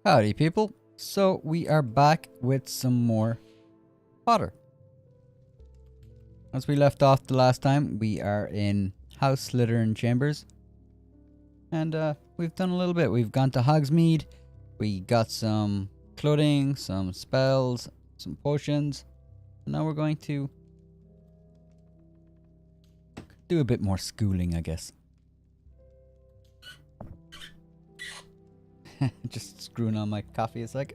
Howdy people, so we are back with some more Potter. As we left off the last time, we are in House Slytherin Chambers. And we've done a little bit. We've gone to Hogsmeade, we got some clothing, some spells, some potions. And now we're going to do a bit more schooling, I guess. Just screwing on my coffee a sec.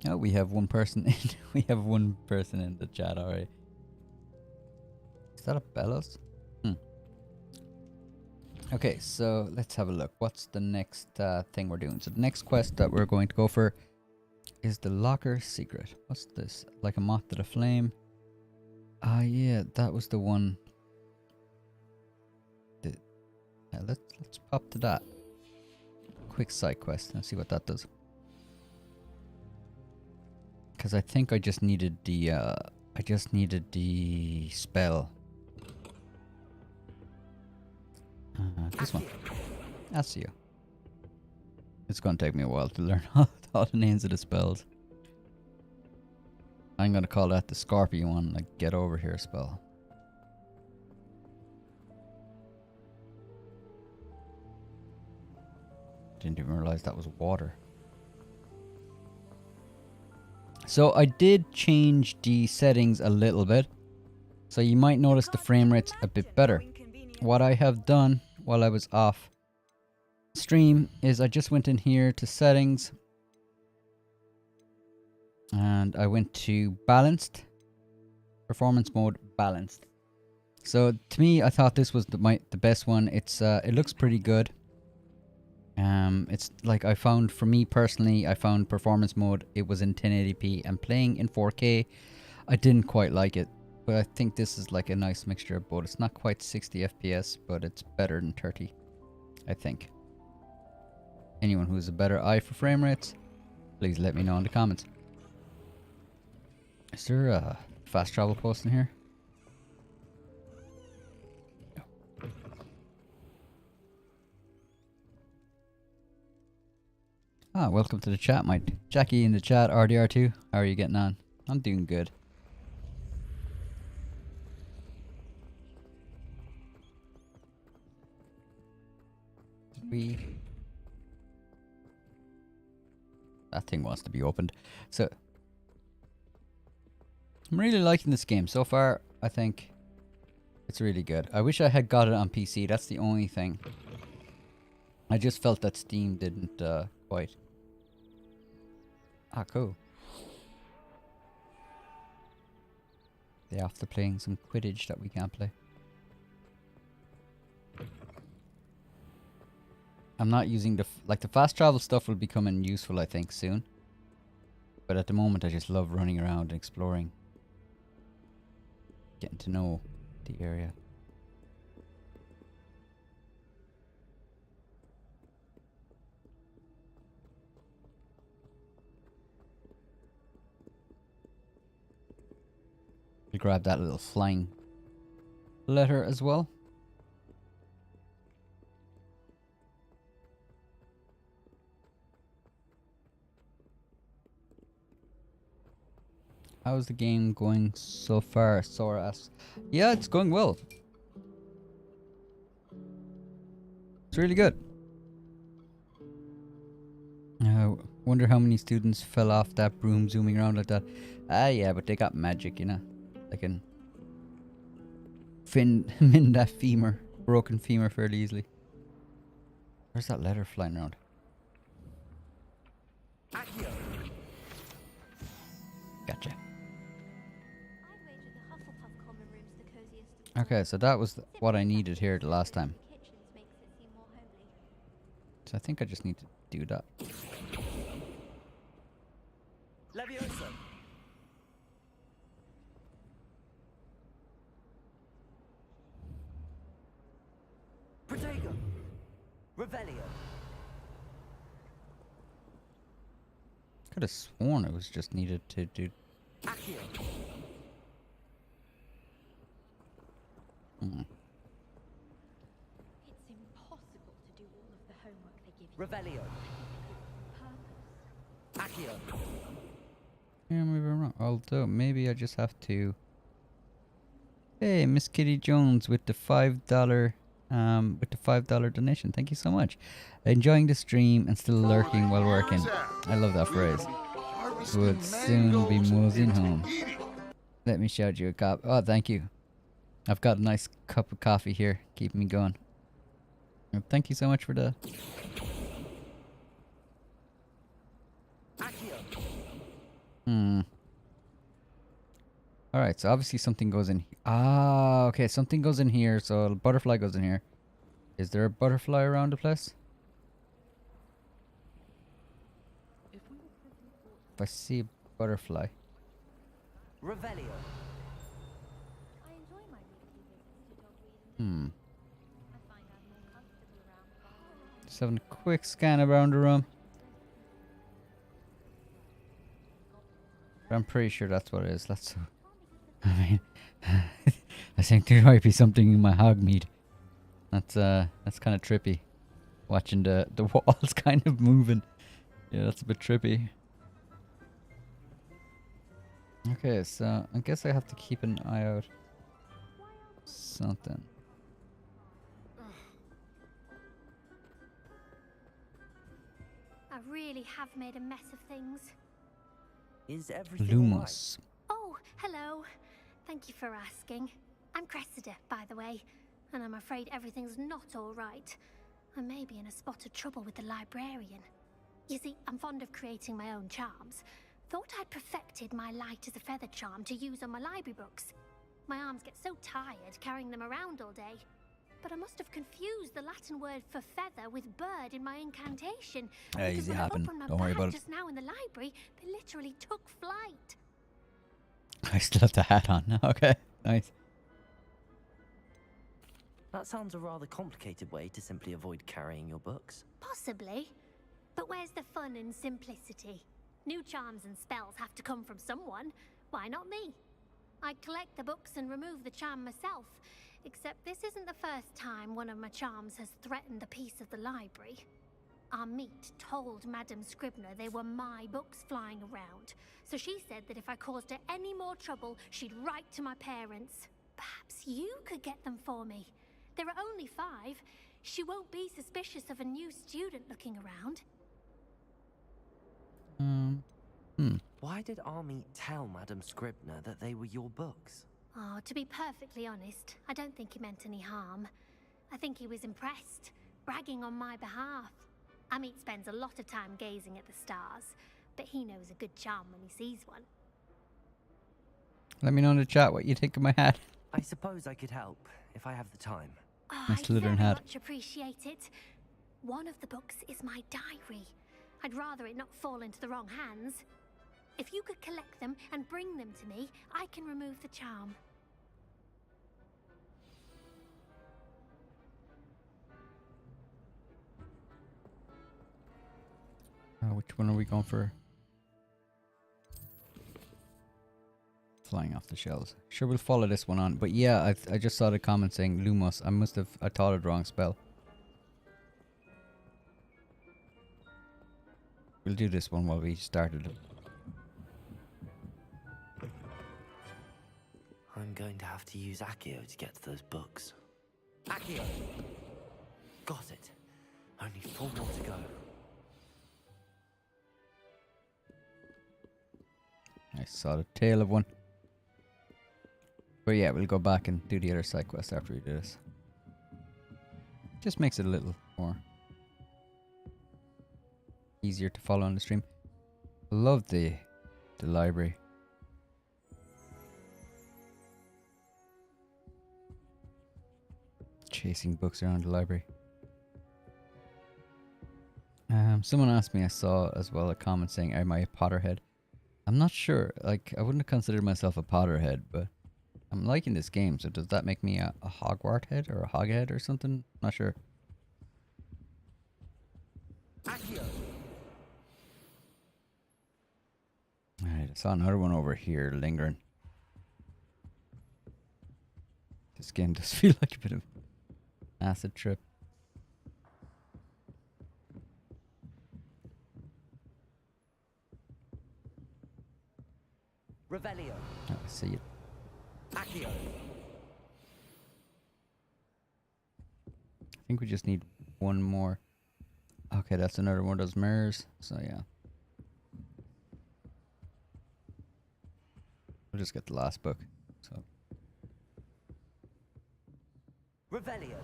Oh, we have one person in. We have one person in the chat already. Is that a bellows? Okay, so let's have a look. What's the next thing we're doing? So the next quest that we're going to go for is the Locker Secret. What's this? Like a moth to the flame. Ah, yeah, that was the one. Let's pop to that. Quick side quest and see what that does. Because I think I just needed the spell. This one. Asio. It's gonna take me a while to learn all the names of the spells. I'm gonna call that the Scorpion one, like get over here spell. Didn't even realize that was water. So I did change the settings a little bit. So you might notice the frame rate's a bit better. What I have done while I was off stream is I just went in here to settings. And I went to balanced. Performance mode balanced. So to me, I thought this was the best one. It's it looks pretty good. It's like I found, for me personally, I found performance mode, it was in 1080p, and playing in 4K, I didn't quite like it. But I think this is like a nice mixture of both. It's not quite 60 FPS, but it's better than 30, I think. Anyone who has a better eye for frame rates, please let me know in the comments. Is there a fast travel post in here? Ah, welcome to the chat, my Jackie in the chat, RDR2. How are you getting on? I'm doing good. That thing wants to be opened. So, I'm really liking this game. So far, I think it's really good. I wish I had got it on PC. That's the only thing. I just felt that Steam didn't quite. Ah, cool. They're after playing some Quidditch that we can't play. I'm not using the fast travel stuff will become useful, I think, soon. But at the moment, I just love running around and exploring. Getting to know the area. We'll grab that little flying letter as well. How's the game going so far? Sora asks. Yeah, it's going well. It's really good. Wonder how many students fell off that broom zooming around like that. Ah, yeah, but they got magic, you know. They can mend that broken femur fairly easily. Where's that letter flying around? Gotcha. Okay, so that was what I needed here the last time. So I think I just need to do that. Leviosa. Protego. Revelio. Could have sworn it was just needed to do. Accio. Revelio. Accio. Yeah, maybe I'm wrong. Although, maybe I just have to... Hey, Miss Kitty Jones with the $5 donation. Thank you so much. Enjoying the stream and still lurking while working. I love that phrase. Would soon be moseying home. Let me shout you a cup. Oh, thank you. I've got a nice cup of coffee here. Keep me going. Thank you so much for the... Hmm. Alright, so obviously something goes in... Ah, okay, something goes in here, so a butterfly goes in here. Is there a butterfly around the place? If I see a butterfly... Revelio. Hmm. Just having a quick scan around the room. But I'm pretty sure that's what it is. That's... I mean... I think there might be something in my hog meat. That's kind of trippy. Watching the walls kind of moving. Yeah, that's a bit trippy. Okay, so I guess I have to keep an eye out. Something. I really have made a mess of things. Is everything alright? Lumos. Oh, hello. Thank you for asking. I'm Cressida, by the way, and I'm afraid everything's not all right. I may be in a spot of trouble with the librarian. You see, I'm fond of creating my own charms. Thought I'd perfected my light as a feather charm to use on my library books. My arms get so tired carrying them around all day. But I must have confused the Latin word for feather with bird in my incantation. Because Easy when I happen. opened my Don't worry bag about it. just now in the library, they literally took flight. I still have the hat on. Okay, nice. That sounds a rather complicated way to simply avoid carrying your books. Possibly. But where's the fun and simplicity? New charms and spells have to come from someone. Why not me? I'd collect the books and remove the charm myself. Except this isn't the first time one of my charms has threatened the peace of the library. Our meet told Madame Scribner they were my books flying around. So she said that if I caused her any more trouble, she'd write to my parents. Perhaps you could get them for me. There are only 5. She won't be suspicious of a new student looking around. Why did Army tell Madame Scribner that they were your books? Oh, to be perfectly honest, I don't think he meant any harm. I think he was impressed, bragging on my behalf. Amit spends a lot of time gazing at the stars, but he knows a good charm when he sees one. Let me know in the chat what you think of my hat. I suppose I could help, if I have the time. Oh, Nice I Slytherin very hat. much appreciate it. One of the books is my diary. I'd rather it not fall into the wrong hands. If you could collect them and bring them to me, I can remove the charm. Which one are we going for? Flying off the shelves. Sure, we'll follow this one on. But yeah, I just saw the comment saying Lumos. I thought it wrong spell. We'll do this one while we started it. I'm going to have to use Accio to get to those books. Accio! Got it. Only 4 more to go. I saw the tail of one. But yeah, we'll go back and do the other side quest after we do this. Just makes it a little more easier to follow on the stream. Love the library. Chasing books around the library. Someone asked me, I saw as well a comment saying, am I a Potterhead? I'm not sure. Like, I wouldn't have considered myself a Potterhead, but I'm liking this game, so does that make me a Hogwarts head or a Hoghead or something? Not sure. Accio! Alright, I saw another one over here lingering. This game does feel like a bit of acid trip. Revelio. Oh, I see it. Accio. I think we just need one more. Okay, that's another one of those mirrors. So yeah. We'll just get the last book. So Revelio.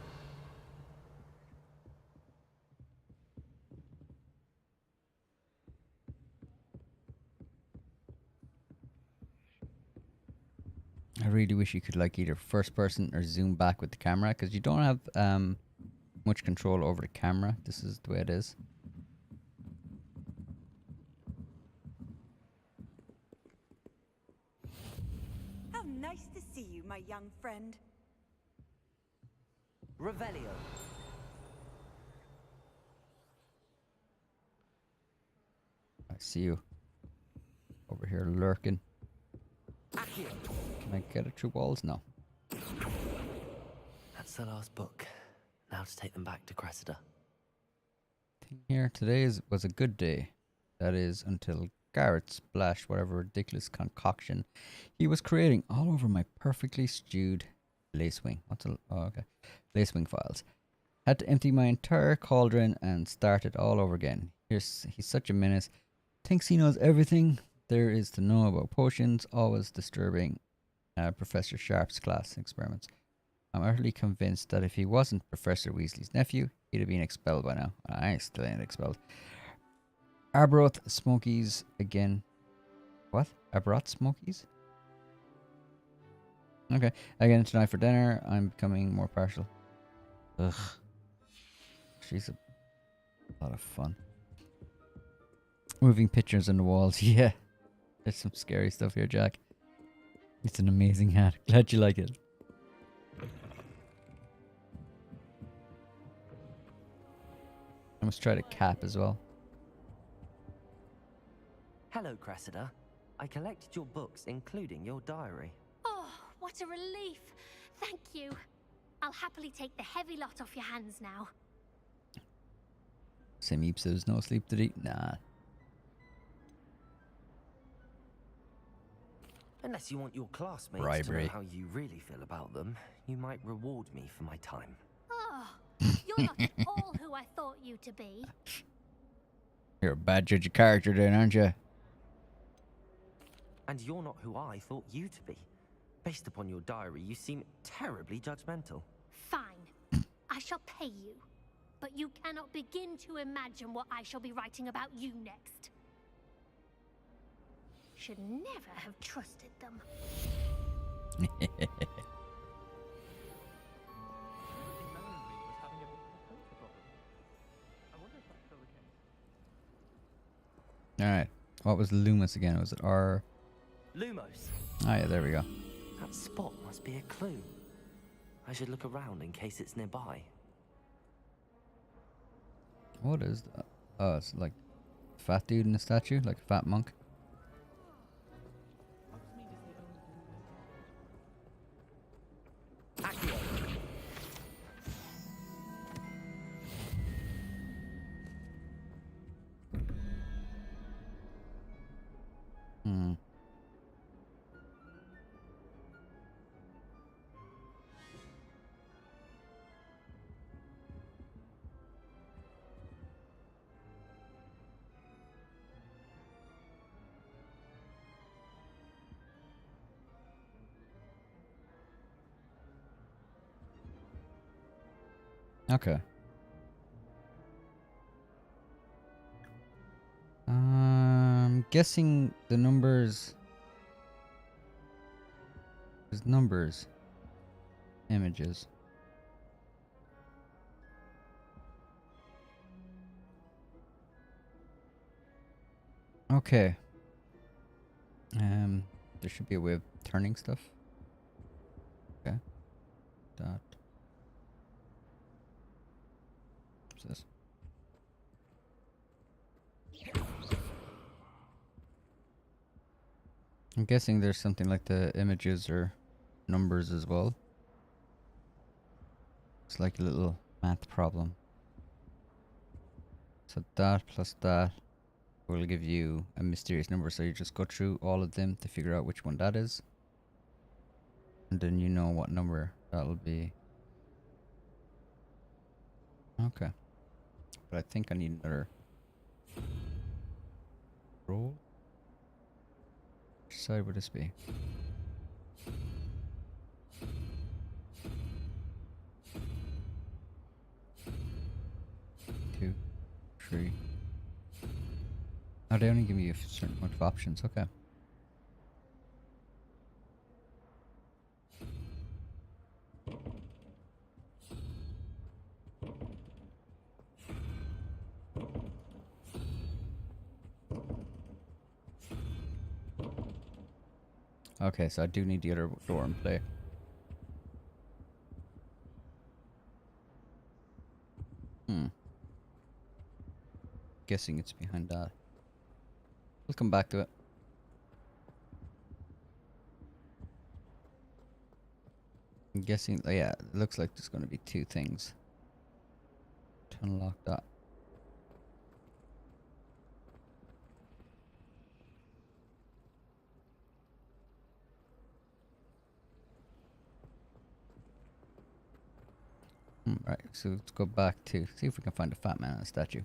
I really wish you could like either first person or zoom back with the camera, because you don't have much control over the camera. This is the way it is. How nice to see you, my young friend. Revelio. I see you over here lurking. Accio. Can I get it through walls? No. That's the last book. Now to take them back to Cressida. Thing here, today was a good day. That is until Garrett splashed whatever ridiculous concoction he was creating all over my perfectly stewed lacewing. Okay. Lacewing files. Had to empty my entire cauldron and start it all over again. He's such a menace. Thinks he knows everything there is to know about potions. Always disturbing Professor Sharp's class experiments. I'm utterly convinced that if he wasn't Professor Weasley's nephew, he'd have been expelled by now. I still ain't expelled. Arbroath Smokies again. What? Arbroath Smokies? Okay. Again tonight for dinner. I'm becoming more partial. Ugh. She's a lot of fun. Moving pictures on the walls. Yeah. There's some scary stuff here, Jack. It's an amazing hat. Glad you like it. I must try the cap as well. Hello, Cressida. I collected your books, including your diary. Oh, what a relief. Thank you. I'll happily take the heavy lot off your hands now. Same heaps, there's no sleep today. Nah. Unless you want your classmates Bribery. to know how you really feel about them, you might reward me for my time. Oh, you're not at all who I thought you to be. You're a bad judge of character then, aren't you? And you're not who I thought you to be. Based upon your diary, you seem terribly judgmental. Fine. I shall pay you. But you cannot begin to imagine what I shall be writing about you next. Should never have trusted them. Alright. What was Loomis again? Was it R? Lumos. Oh yeah, there we go. That spot must be a clue. I should look around in case it's nearby. What is that? Oh, it's like a fat dude in a statue, like a fat monk. Accio. Hmm. Okay. Guessing the numbers. There's numbers. Images. Okay. There should be a way of turning stuff. Okay. That. What's this? I'm guessing there's something like the images or numbers as well. It's like a little math problem. So that plus that will give you a mysterious number, so you just go through all of them to figure out which one that is. And then you know what number that'll be. Okay. But I think I need another roll. Which side would this be? Two, three. Oh, they only give me a certain amount of options. Okay. Okay, so I do need the other door in play. Guessing it's behind that. We'll come back to it. I'm guessing, oh yeah, it looks like there's going to be two things to unlock that. Right, so let's go back to see if we can find a fat man on a statue.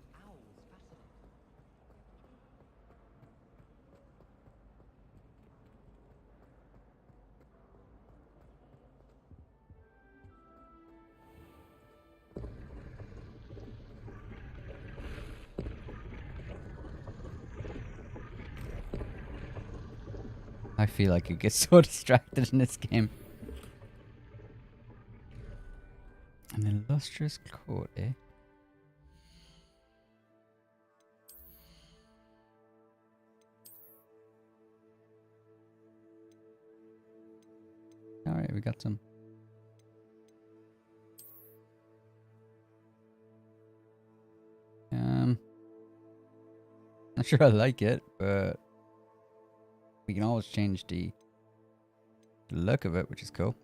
I feel like you get so distracted in this game. An illustrious coat, eh? Alright, we got some. Not sure I like it, but we can always change the look of it, which is cool.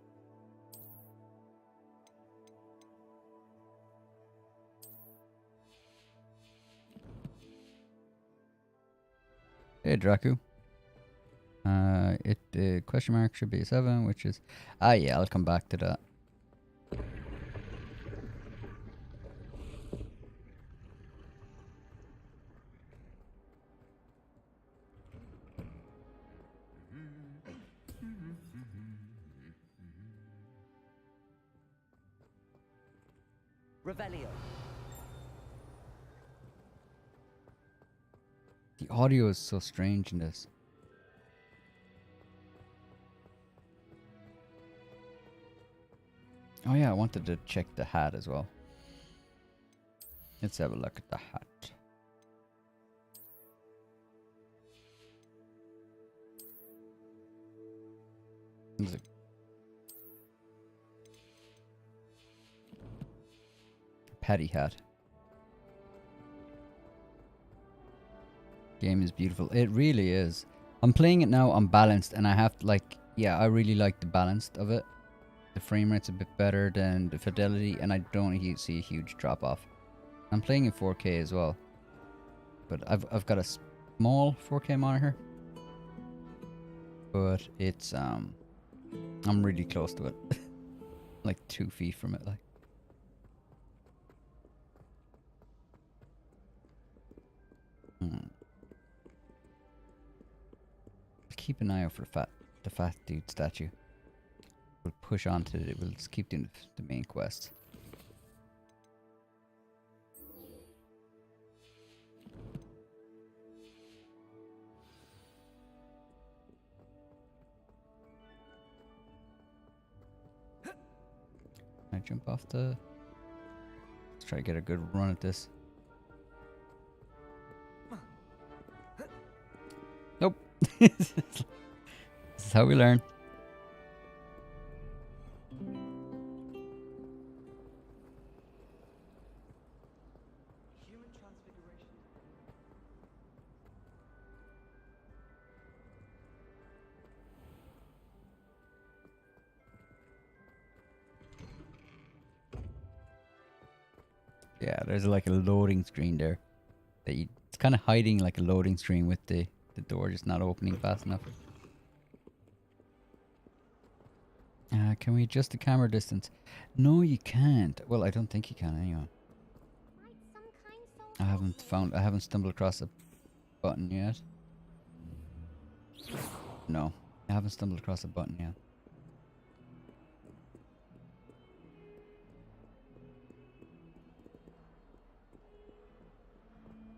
Hey, Draku. The question mark should be a 7, which is... Ah, yeah, I'll come back to that. Revelio. The audio is so strange in this. Oh yeah, I wanted to check the hat as well. Let's have a look at the hat. Is it Patty hat? Game is beautiful. It really is. I'm playing it now on balanced, and I have to, like, yeah, I really like the balance of it. The frame rate's a bit better than the fidelity, and I don't see a huge drop off. I'm playing in 4K as well, but I've got a small 4K monitor, but it's I'm really close to it, like 2 feet from it, like. Keep an eye out for the fat dude statue. We'll push on to it. We'll just keep doing the main quest. Can I jump off the... Let's try to get a good run at this. Nope. This is how we learn. Human transfiguration. Yeah, there's like a loading screen there. It's kind of hiding like a loading screen with the door just not opening fast enough. Can we adjust the camera distance? No, you can't. Well, I don't think you can anyway. I haven't stumbled across a button yet. No, I haven't stumbled across a button yet.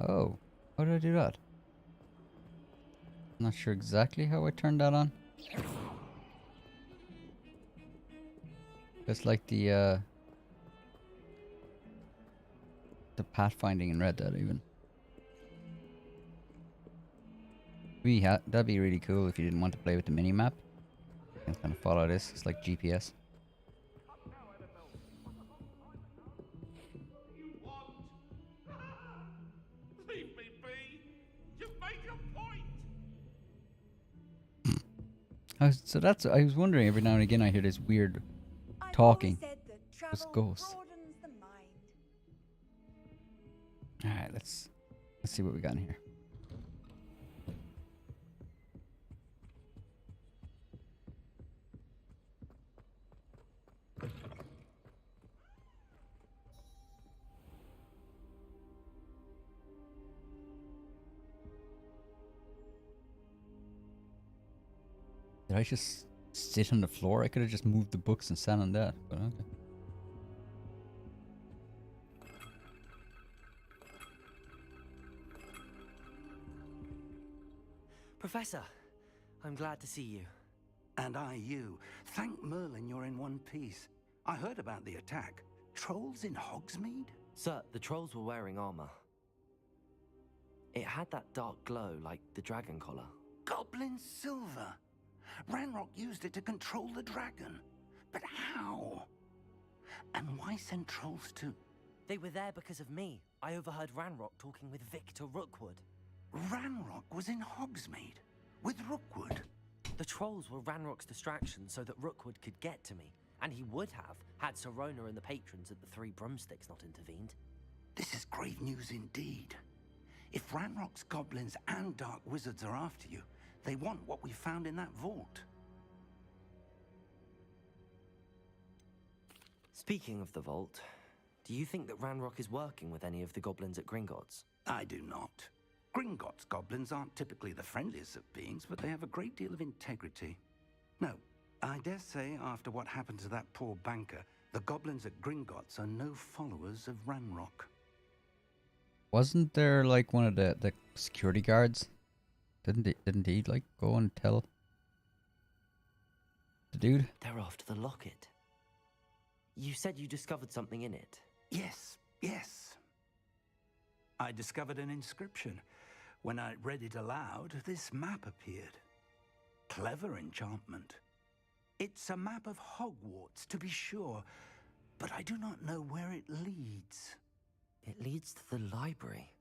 Oh, how did I do that? I'm not sure exactly how I turned that on. It's like the pathfinding in Red Dead even. That'd be really cool if you didn't want to play with the mini map. You can kind of follow this. It's like GPS. Leave me be. You've made your point. I was wondering every now and again I hear this weird I've talking. always said that Those travel ghosts. broadens the mind. Alright, let's see what we got in here. Did I just sit on the floor? I could have just moved the books and sat on that, but okay. Professor, I'm glad to see you. And I you. Thank Merlin you're in one piece. I heard about the attack. Trolls in Hogsmeade? Sir, the trolls were wearing armor. It had that dark glow like the dragon collar. Goblin silver. Ranrock used it to control the dragon. But how? And why send trolls to... They were there because of me. I overheard Ranrock talking with Victor Rookwood. Ranrock was in Hogsmeade with Rookwood. The trolls were Ranrock's distraction so that Rookwood could get to me. And he would have, had Serona and the patrons at the Three Broomsticks not intervened. This is grave news indeed. If Ranrock's goblins and dark wizards are after you, they want what we found in that vault. Speaking of the vault, do you think that Ranrock is working with any of the goblins at Gringotts? I do not. Gringotts goblins aren't typically the friendliest of beings, but they have a great deal of integrity. No, I dare say after what happened to that poor banker, the goblins at Gringotts are no followers of Ranrock. Wasn't there like one of the security guards? Didn't he like go and tell the dude? They're after the locket. You said you discovered something in it. Yes. I discovered an inscription. When I read it aloud, this map appeared. Clever enchantment. It's a map of Hogwarts, to be sure, but I do not know where it leads. It leads to the library.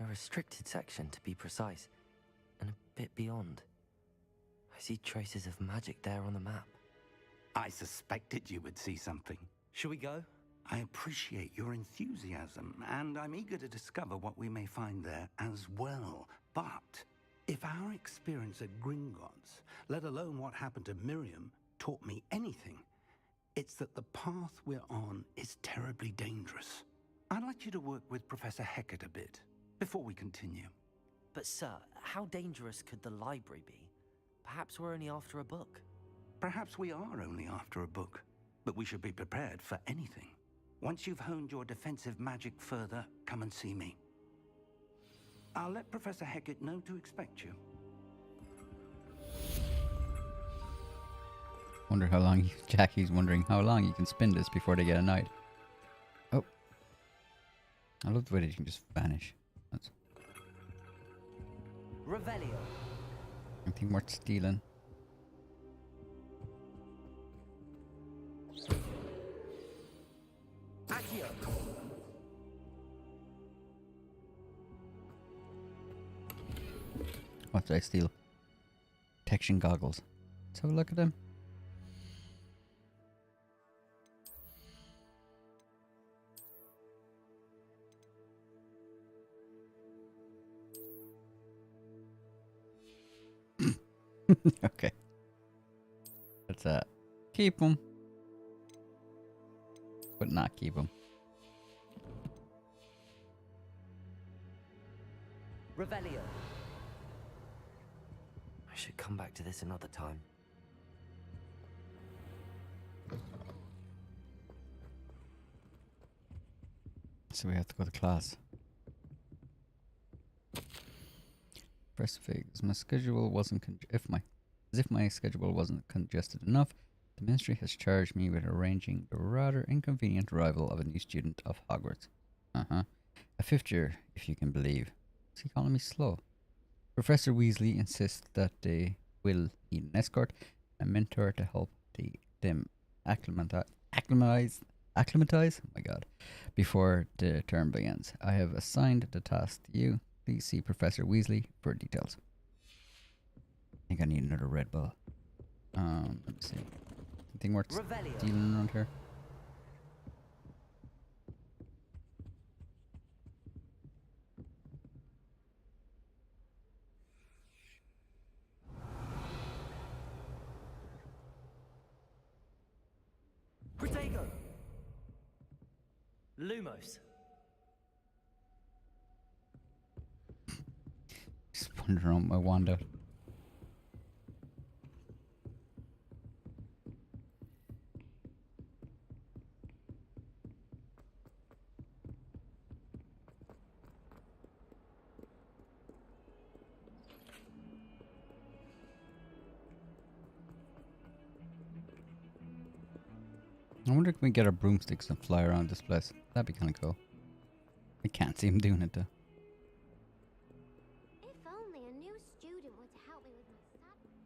A restricted section, to be precise, and a bit beyond. I see traces of magic there on the map. I suspected you would see something. Shall we go? I appreciate your enthusiasm, and I'm eager to discover what we may find there as well. But if our experience at Gringotts, let alone what happened to Miriam, taught me anything, it's that the path we're on is terribly dangerous. I'd like you to work with Professor Hecat a bit before we continue. But sir, how dangerous could the library be? Perhaps we're only after a book. Perhaps we are only after a book, but we should be prepared for anything. Once you've honed your defensive magic further, come and see me. I'll let Professor Hecat know to expect you. Wonder how long Jackie's wondering how long you can spin this before they get annoyed. Oh. I love the way that you can just vanish. That's Revelio. anything worth stealing. Accio. What did I steal? Protection goggles. Let's have a look at them. Okay. Let's keep them, but not keep them. Revelio. I should come back to this another time. So we have to go to class. Press figs. My schedule wasn't as if my schedule wasn't congested enough. The ministry has charged me with arranging the rather inconvenient arrival of a new student of Hogwarts. A fifth year, if you can believe. Is he calling me slow? Professor Weasley insists that they will need an escort, a mentor to help them acclimatize. Oh my god! Before the term begins, I have assigned the task to you. Please see Professor Weasley for details. I think I need another Red Bull. Let me see. Anything worth stealing around here? Protego. Lumos. Just wandering around my wand out. I wonder if we can get our broomsticks and fly around this place. That'd be kind of cool. I can't see him doing it though. If only a new student were to help me with my sadness.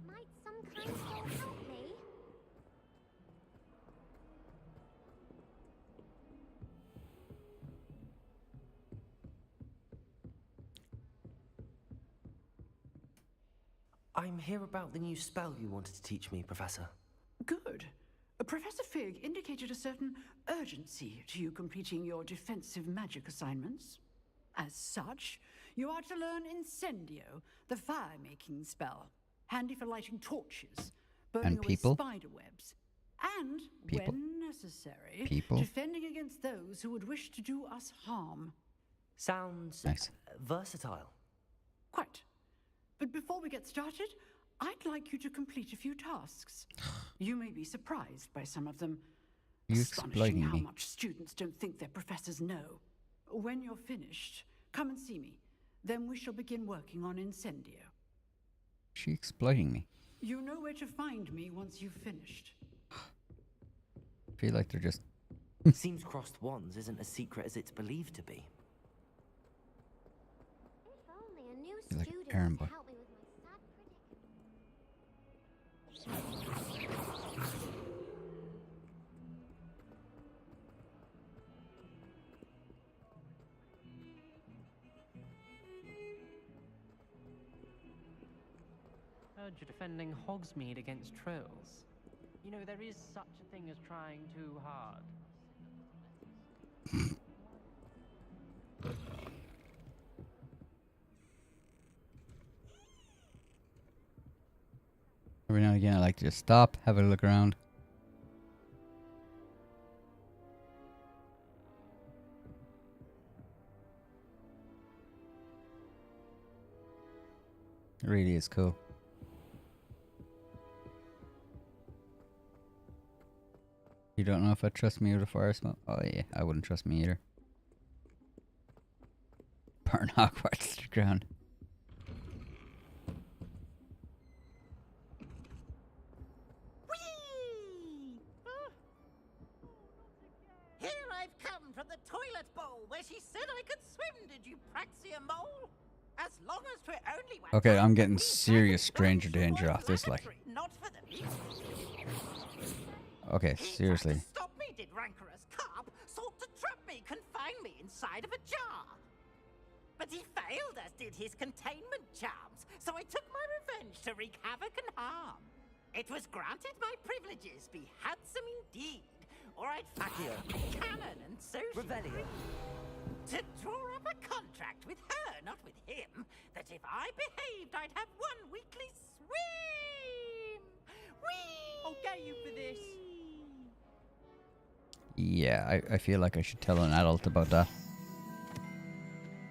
Might some kind soul help me? I'm here about the new spell you wanted to teach me, Professor. Good. Professor Fig indicated a certain urgency to you completing your defensive magic assignments. As such, you are to learn Incendio, the fire-making spell, handy for lighting torches, burning away spider webs, and, when necessary, defending against those who would wish to do us harm. Sounds nice. Versatile. Quite. But before we get started, I'd like you to complete a few tasks. You may be surprised by some of them. You're Astonishing exploiting how me. much students don't think their professors know. When you're finished, come and see me. Then we shall begin working on Incendio. She exploiting me. You know where to find me once you've finished. I feel like they're just Seems crossed wands isn't as secret as it's believed to be. If only a new like student Aaron were Boy. to help me with my sad predicament. Heard you're defending Hogsmeade against trolls. You know, there is such a thing as trying too hard. every now and again I like to just stop, have a look around. It really is cool. You don't know if I trust me with a fire smoke? Oh yeah, I wouldn't trust me either. Burn Hogwarts to the ground. Here I've come from the toilet bowl where she said I could swim, did you Praxia mole? As long as we're only one Okay, time, I'm getting we serious can stranger go to danger the off this, like. laboratory, not for the meat. Okay, He tried seriously. to stop me, did rancorous carp, sought to trap me, confine me inside of a jar. But he failed, as did his containment charms, so I took my revenge to wreak havoc and harm. It was granted my privileges be handsome indeed, or I'd fire Accio. cannon and so she Revelio. breathed. To draw up a contract with her, not with him, that if I behaved, I'd have 1 weekly swim! Whee! I'll get you for this. Yeah, I feel like I should tell an adult about that.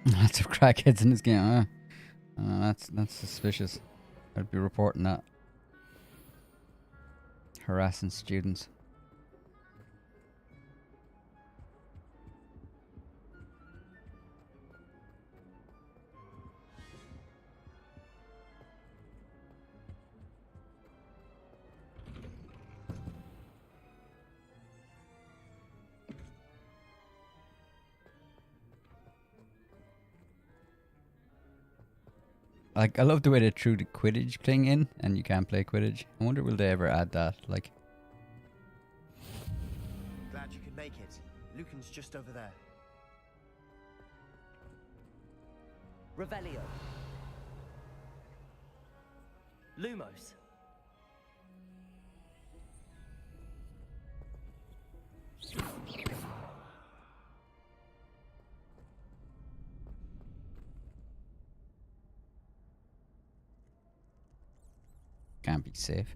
Lots of crackheads in this game. That's suspicious. I'd be reporting that. Harassing students. Like, I love the way they threw the Quidditch thing in, and you can't play Quidditch. I wonder will they ever add that, like... Glad you could make it. Lucan's just over there. Revelio. Lumos. Can't be safe.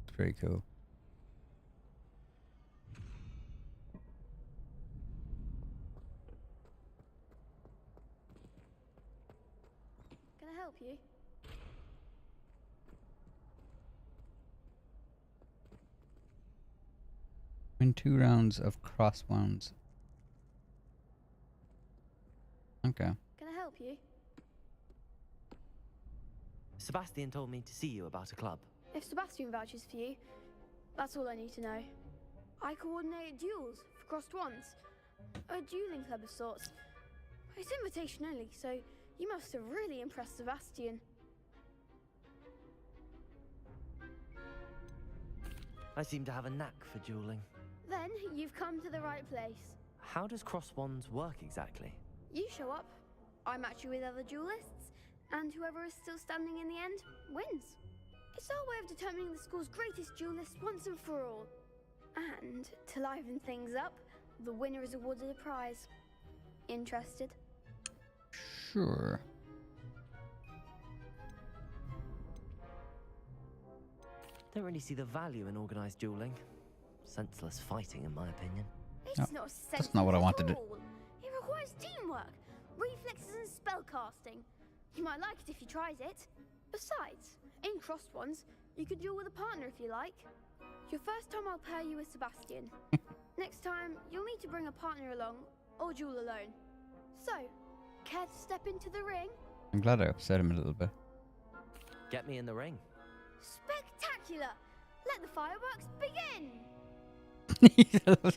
It's pretty cool. Can I help you? Win 2 rounds of cross wounds. Okay. Can I help you? Sebastian told me to see you about a club. If Sebastian vouches for you, that's all I need to know. I coordinate duels for crossed ones. A dueling club of sorts. It's invitation only, so you must have really impressed Sebastian. I seem to have a knack for dueling. Then you've come to the right place. How does cross wands work exactly? You show up, I match you with other duelists, and whoever is still standing in the end wins. It's our way of determining the school's greatest duelist once and for all. And to liven things up, the winner is awarded a prize. Interested? Sure. Don't really see the value in organized dueling. Senseless fighting, in my opinion. It's No, not senseless that's not what I wanted at to- all. It requires teamwork, reflexes and spellcasting. You might like it if you tried it. Besides, in crossed ones, you could duel with a partner if you like. Your first time I'll pair you with Sebastian. Next time, you'll need to bring a partner along, or duel alone. So, care to step into the ring? I'm glad I upset him a little bit. Get me in the ring. Spectacular! Let the fireworks begin!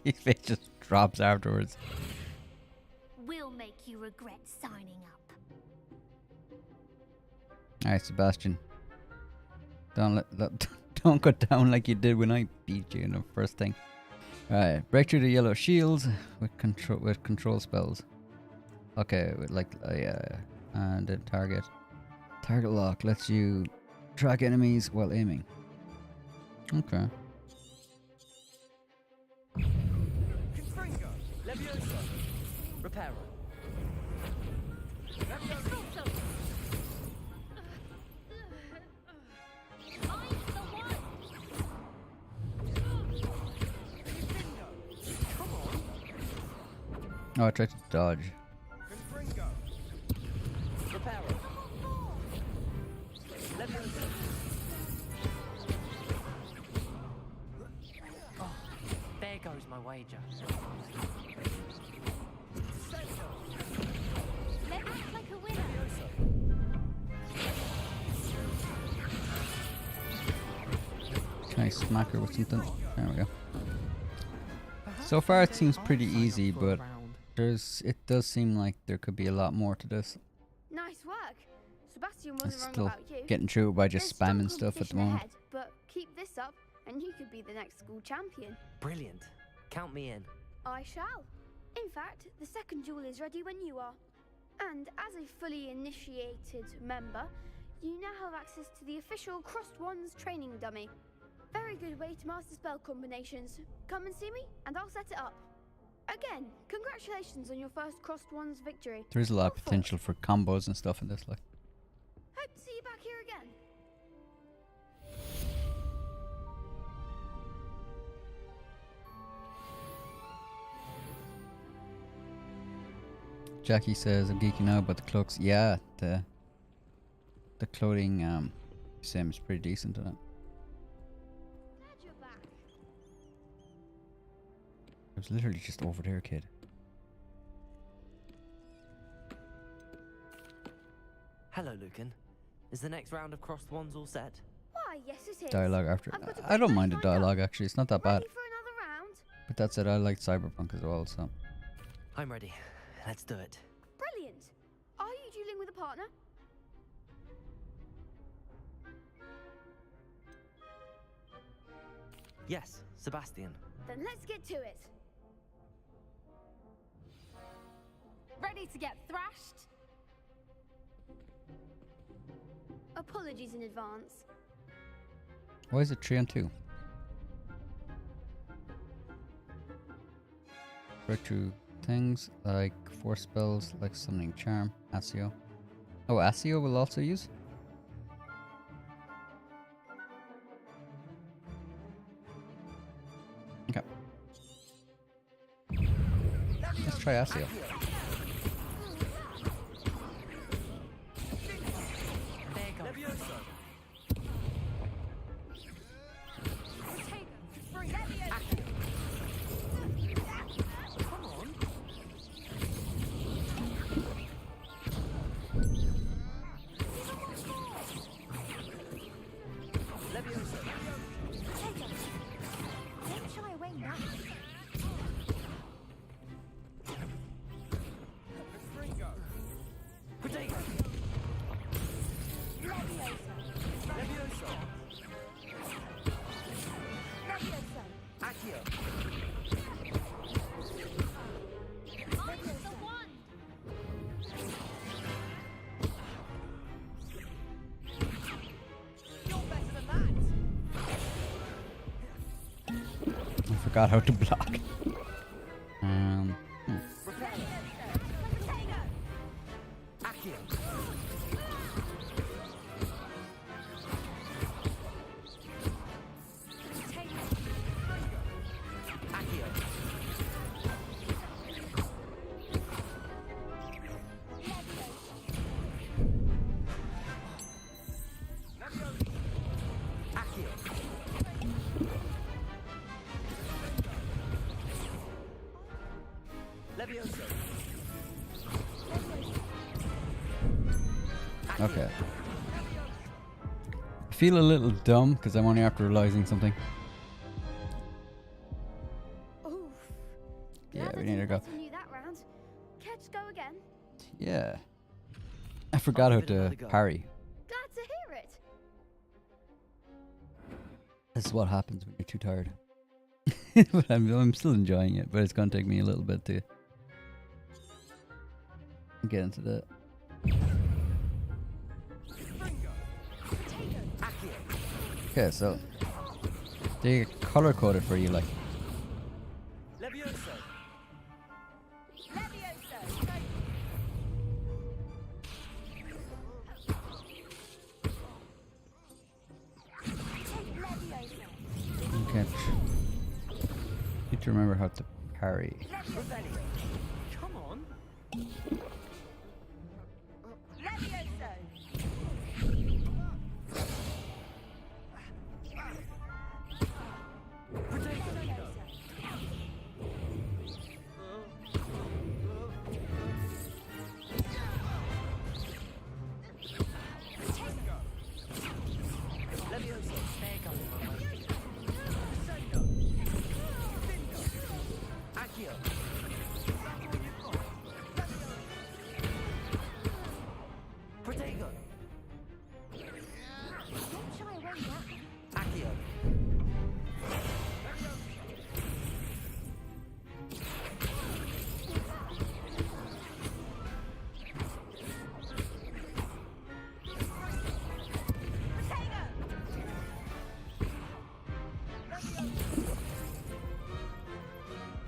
His face just drops afterwards. We'll make you regret signing up. Alright, Sebastian. Don't go down like you did when I beat you in the first thing. Alright, break through the yellow shields with control spells. Okay, with and then target lock lets you track enemies while aiming. Okay. Confringo. Levioso. Reparo. Oh, I tried to dodge. Confringo. Reparo. Levioso. Oh, there goes my wager. Let's act like a winner. Can I smack her with something? There we go. So far it seems pretty easy, but it does seem like there could be a lot more to this. Nice work. Sebastian I'm wasn't wrong still about you. getting through it by just There's still spamming stuff at the competition moment. ahead, but keep this up, and you could be the next school champion. Brilliant. Count me in. I shall. In fact, the second duel is ready when you are. And as a fully initiated member, you now have access to the official Crossed Wands training dummy. Very good way to master spell combinations. Come and see me, and I'll set it up. Again, congratulations on your first Crossed Ones victory. There is a lot of What for? potential for combos and stuff in this, like. Hope to see you back here again. Jackie says I'm geeking out about the cloaks. Yeah, the clothing sim is pretty decent on it. Glad you're back. It was literally just over there, kid. Hello, Lucan. Is the next round of Crossed Wands all set? Why, yes it is. Dialogue after. I've got a I quick don't way mind to the find out. dialogue actually. It's not that bad. Ready for another round? But that said, I like Cyberpunk as well. So I'm ready. Let's do it. Brilliant. Are you dueling with a partner? Yes, Sebastian. Then let's get to it. Ready to get thrashed? Apologies in advance. why is it 3 on 2? Breakthrough things like force spells, like summoning charm, Accio. Oh, Accio will also use. Okay. Let's try Accio. Don't shy away now. Confringo. Protego. Levioso. Accio. I forgot how to block. Hmm. Accio. Accio. Accio. Levioso. Okay. I feel a little dumb because I'm only after realizing something. Oof. Yeah, Glad we I need to didn't go. better you that round. Care to go again? Yeah. I forgot how give it to another go. parry. Glad to hear it. This is what happens when you're too tired. But I'm still enjoying it, but it's gonna take me a little bit to get into the. Okay, so they color coded for you, like. Levioso. Okay. Need to remember how to parry. Revelio. Come on. Levioso. Accio. Protego. Don't shy away now. Accio.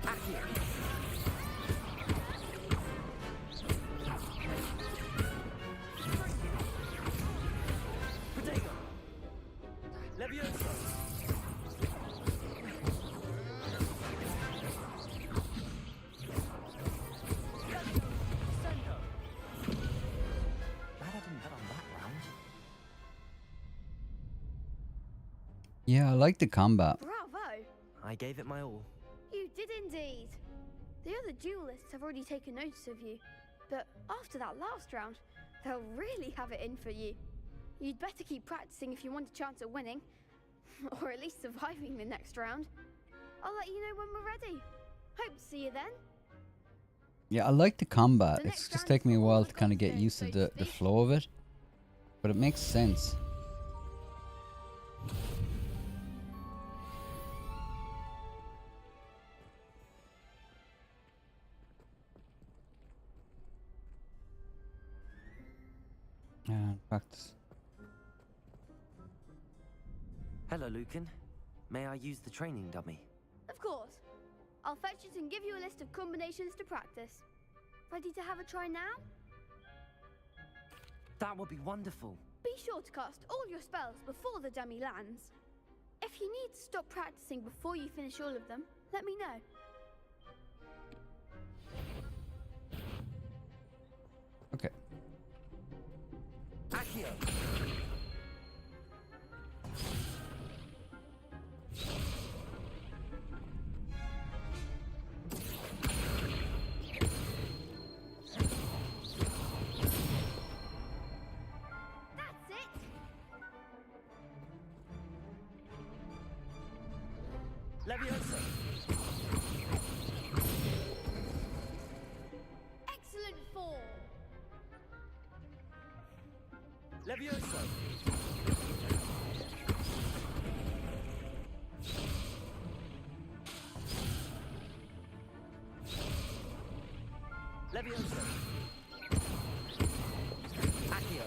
Accio. Yeah, I like the combat. Bravo! I gave it my all. You did indeed. The other duelists have already taken notice of you, but after that last round, they'll really have it in for you. You'd better keep practicing if you want a chance at winning, or at least surviving the next round. I'll let you know when we're ready. Hope to see you then. Yeah, I like the combat. The It's next just round taking me a is for all while the to kind of get gold used to stones, so to the speak. flow of it. But it makes sense. Practice. Hello, Lucan. May I use the training dummy? Of course. I'll fetch it and give you a list of combinations to practice. Ready to have a try now? That would be wonderful. Be sure to cast all your spells before the dummy lands. If you need to stop practicing before you finish all of them, let me know. Okay. Accio! That's it! Leviosa! Excellent form! Leviosa! Leviosa! Accio!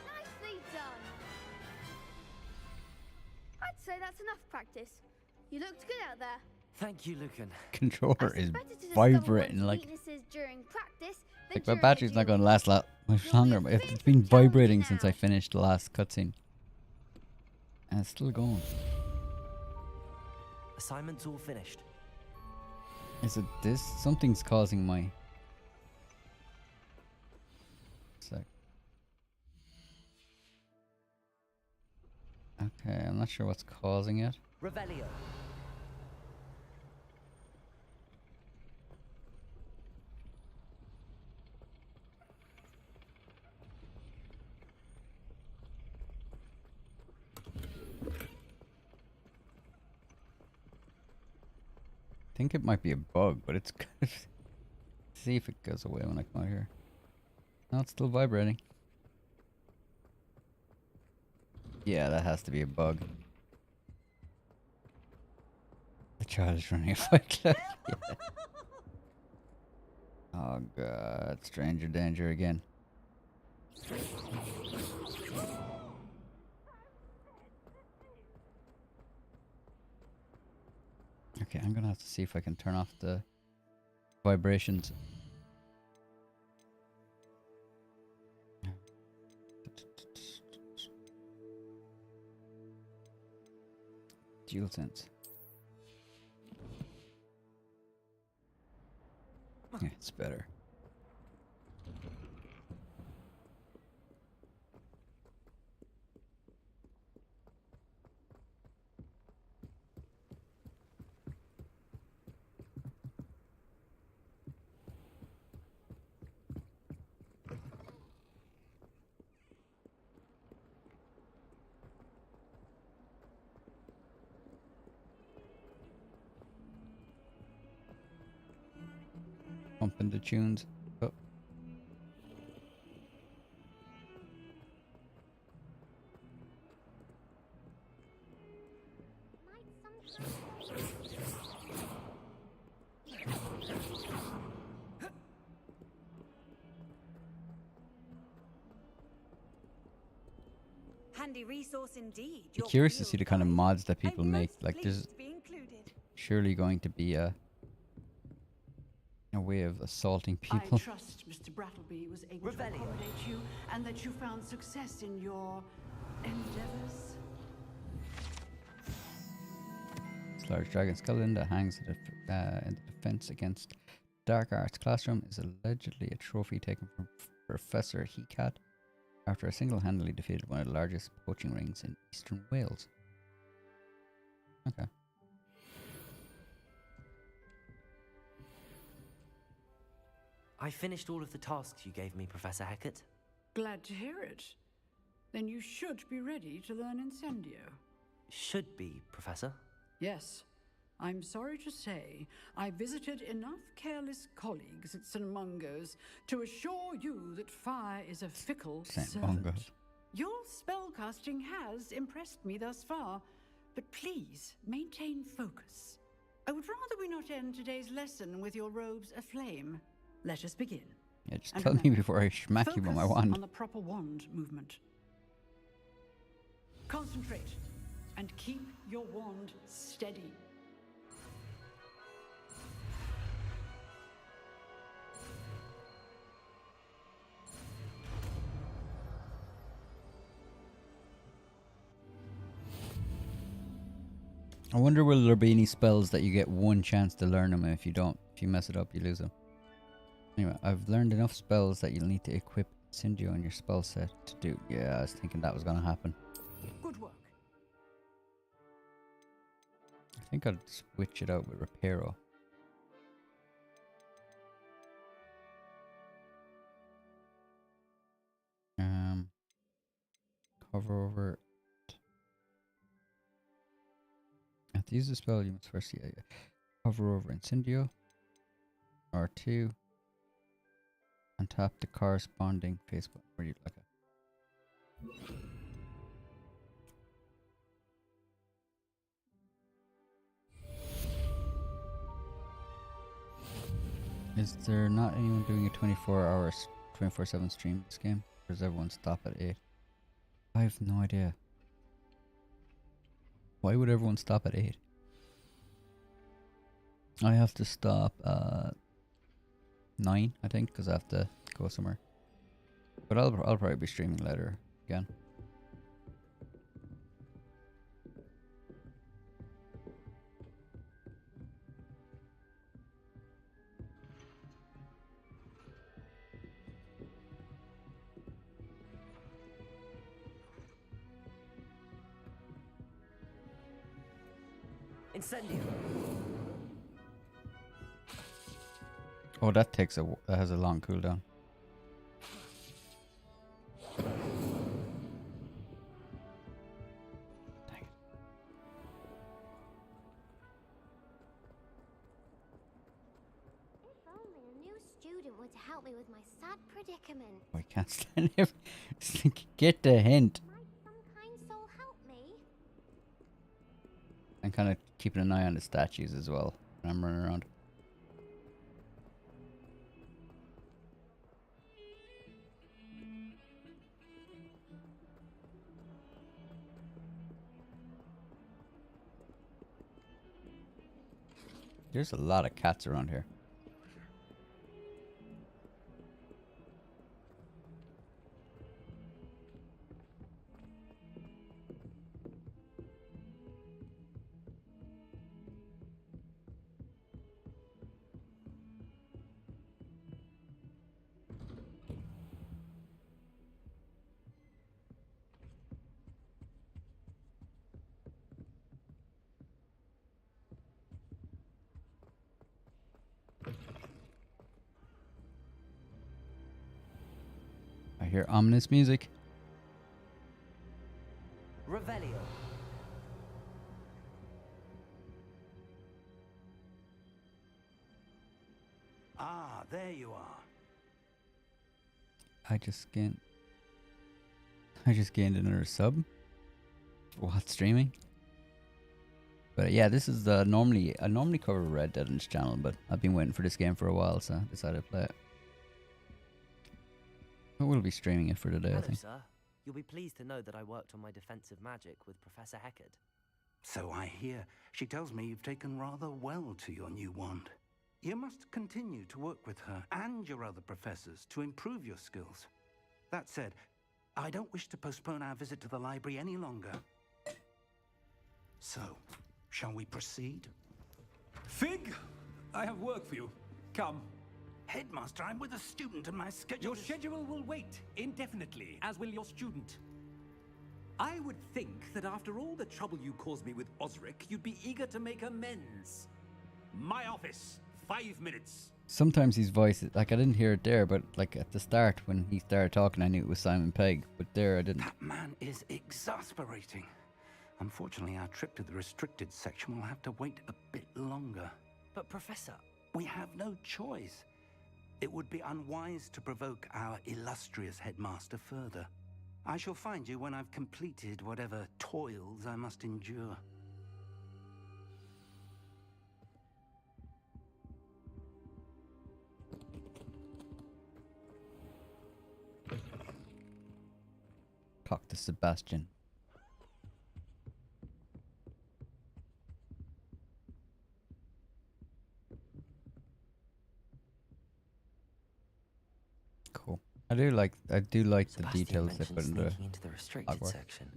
Nicely done! I'd say that's enough practice. You looked good out there. Thank you, Lucan. Controller It's is better to discover vibrating one's like weaknesses during practice than like my during a battery's not duel. going to last much You'll be longer. a But fit it's for been the challenge vibrating since I now. finished the last cutscene, and it's still going. Assignment's all finished. Is it this? Something's causing my. Sec. Okay, I'm not sure what's causing it. Revelio. I think it might be a bug, but it's kind of. See if it goes away when I come out here. No, it's still vibrating. Yeah, that has to be a bug. The child is running a fight club. Yeah. Oh god, stranger danger again. Okay, I'm gonna have to see if I can turn off the vibrations. Dual sense. Yeah, it's better. Pumping the tunes. Oh. Handy resource indeed. I'm your curious to field see the kind of guide. mods that I'm people make. most Like, there's pleased to be included. surely going to be a way of assaulting I people. trust Mr. Brattleby was able to Revelio. accommodate you and that you found success in your endeavors. This large dragon skeleton that hangs in the defense against dark arts classroom is allegedly a trophy taken from Professor Hecat after I single-handedly defeated one of the largest poaching rings in eastern Wales. Okay. I finished all of the tasks you gave me, Professor Hecat. Glad to hear it. Then you should be ready to learn Incendio. Should be, Professor. Yes. I'm sorry to say, I visited enough careless colleagues at St. Mungo's to assure you that fire is a fickle servant. Your spellcasting has impressed me thus far, but please maintain focus. I would rather we not end today's lesson with your robes aflame. Let us begin. Yeah, just tell me before I smack focus you with my wand. on the proper wand movement. Concentrate and keep your wand steady. I wonder will there be any spells that you get one chance to learn them, and if you don't, if you mess it up, you lose them. Anyway, I've learned enough spells that you'll need to equip Incendio on your spell set to do. Yeah, I was thinking that was going to happen. Good work. I think I'll switch it out with Reparo. Hover over. To use the spell, you must first hover over Incendio, R2, and tap the corresponding face button where you'd like it. Is there not anyone doing a 24/7 stream in this game? Or does everyone stop at 8? I have no idea. Why would everyone stop at 8? I have to stop at 9, I think, because I have to go somewhere. But I'll probably be streaming later again. Incendio. Oh, that has a long cooldown. Dang it. If only a new student were to help me with my sad predicament. Oh, I can't stand him. Get the hint. Might some kind soul help me? I'm kind of keeping an eye on the statues as well when I'm running around. There's a lot of cats around here. I hear ominous music. Revelio. Ah, there you are. I just gained another sub. What, streaming? But yeah, this is I normally cover Red Dead on this channel, but I've been waiting for this game for a while, so I decided to play it. I will be streaming it for today, Hello, I think. sir. You'll be pleased to know that I worked on my defensive magic with Professor Hecat. So I hear. She tells me you've taken rather well to your new wand. You must continue to work with her and your other professors to improve your skills. That said, I don't wish to postpone our visit to the library any longer. So, shall we proceed? Fig, I have work for you. Come. Headmaster, I'm with a student and my schedule Your is... schedule will wait indefinitely, as will your student. I would think that after all the trouble you caused me with Osric, you'd be eager to make amends. My office, 5 minutes. Sometimes his voice, like I didn't hear it there, but like at the start when he started talking, I knew it was Simon Pegg. But there, I didn't. That man is exasperating. Unfortunately, our trip to the restricted section will have to wait a bit longer. But Professor... We have no choice. It would be unwise to provoke our illustrious headmaster further. I shall find you when I've completed whatever toils I must endure. Talk to Sebastian. Cool. I do like the details they put into the restricted Hogwarts. section.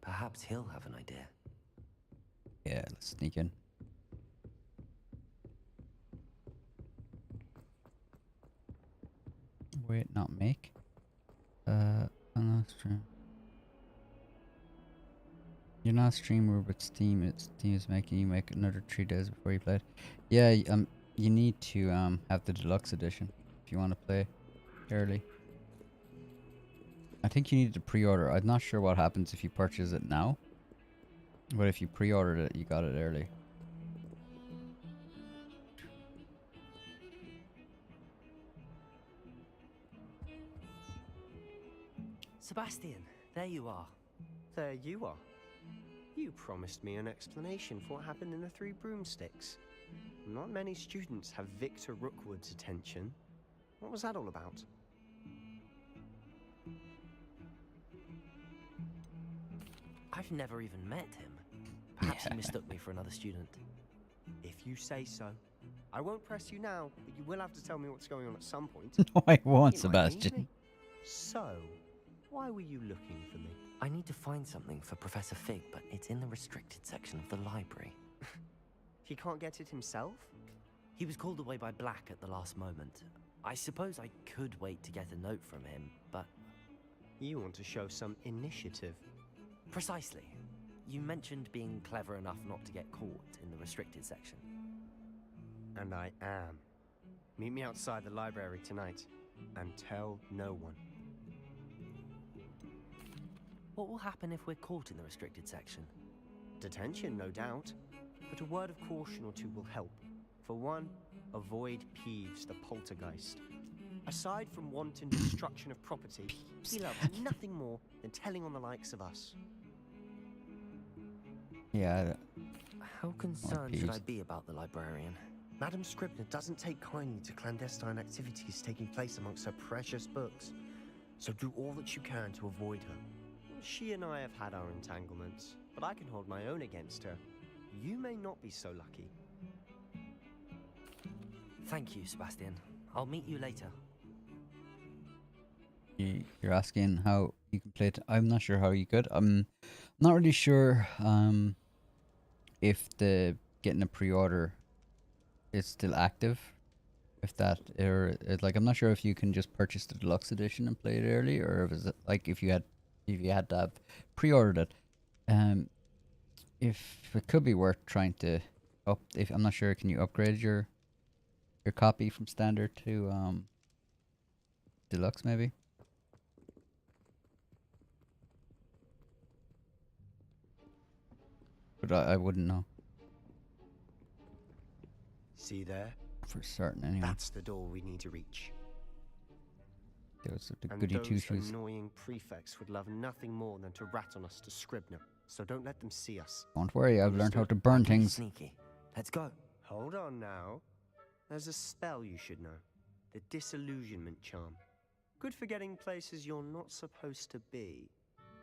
Perhaps he'll have an idea. Yeah, let's sneak in. Wait, not make. Unless stream. You're not a streamer, but Steam is making you make another 3 days before you play it. Yeah, you need to have the deluxe edition if you want to play early. I think you need to pre-order. I'm not sure what happens if you purchase it now, but if you pre-ordered it, you got it early. Sebastian, there you are. There you are. You promised me an explanation for what happened in the Three Broomsticks. Not many students have Victor Rookwood's attention. What was that all about? I've never even met him. Perhaps he mistook me for another student. If you say so. I won't press you now, but you will have to tell me what's going on at some point. No, I won't, You might need Sebastian. me. So, why were you looking for me? I need to find something for Professor Fig, but it's in the restricted section of the library. He can't get it himself? He was called away by Black at the last moment. I suppose I could wait to get a note from him, but... You want to show some initiative. Precisely. You mentioned being clever enough not to get caught in the restricted section. And I am. Meet me outside the library tonight, and tell no one. What will happen if we're caught in the restricted section? Detention, no doubt. But a word of caution or two will help. For one, avoid Peeves, the poltergeist. Aside from wanton destruction of property, he loves nothing more than telling on the likes of us. Yeah. How concerned should I Peeves. be about the librarian? Madam Scribner doesn't take kindly to clandestine activities taking place amongst her precious books. So do all that you can to avoid her. She and I have had our entanglements, but I can hold my own against her. You may not be so lucky. Thank you, Sebastian. I'll meet you later. You're asking how you can play it. I'm not sure how you could. I'm not really sure if the getting a pre-order is still active. If that, or like, I'm not sure if you can just purchase the deluxe edition and play it early, or if it's like if you had to have pre-ordered it. If it could be worth trying to if I'm not sure, can you upgrade your copy from standard to deluxe maybe? But I wouldn't know See there? for certain anyway. That's the door we need to reach. Those are the And goody those two-shoes. annoying prefects would love nothing more than to rat on us to Scribner. So don't let them see us. Don't worry, I've learned how to burn things. Sneaky. Let's go. Hold on now. There's a spell you should know. The Disillusionment Charm. Good for getting places you're not supposed to be.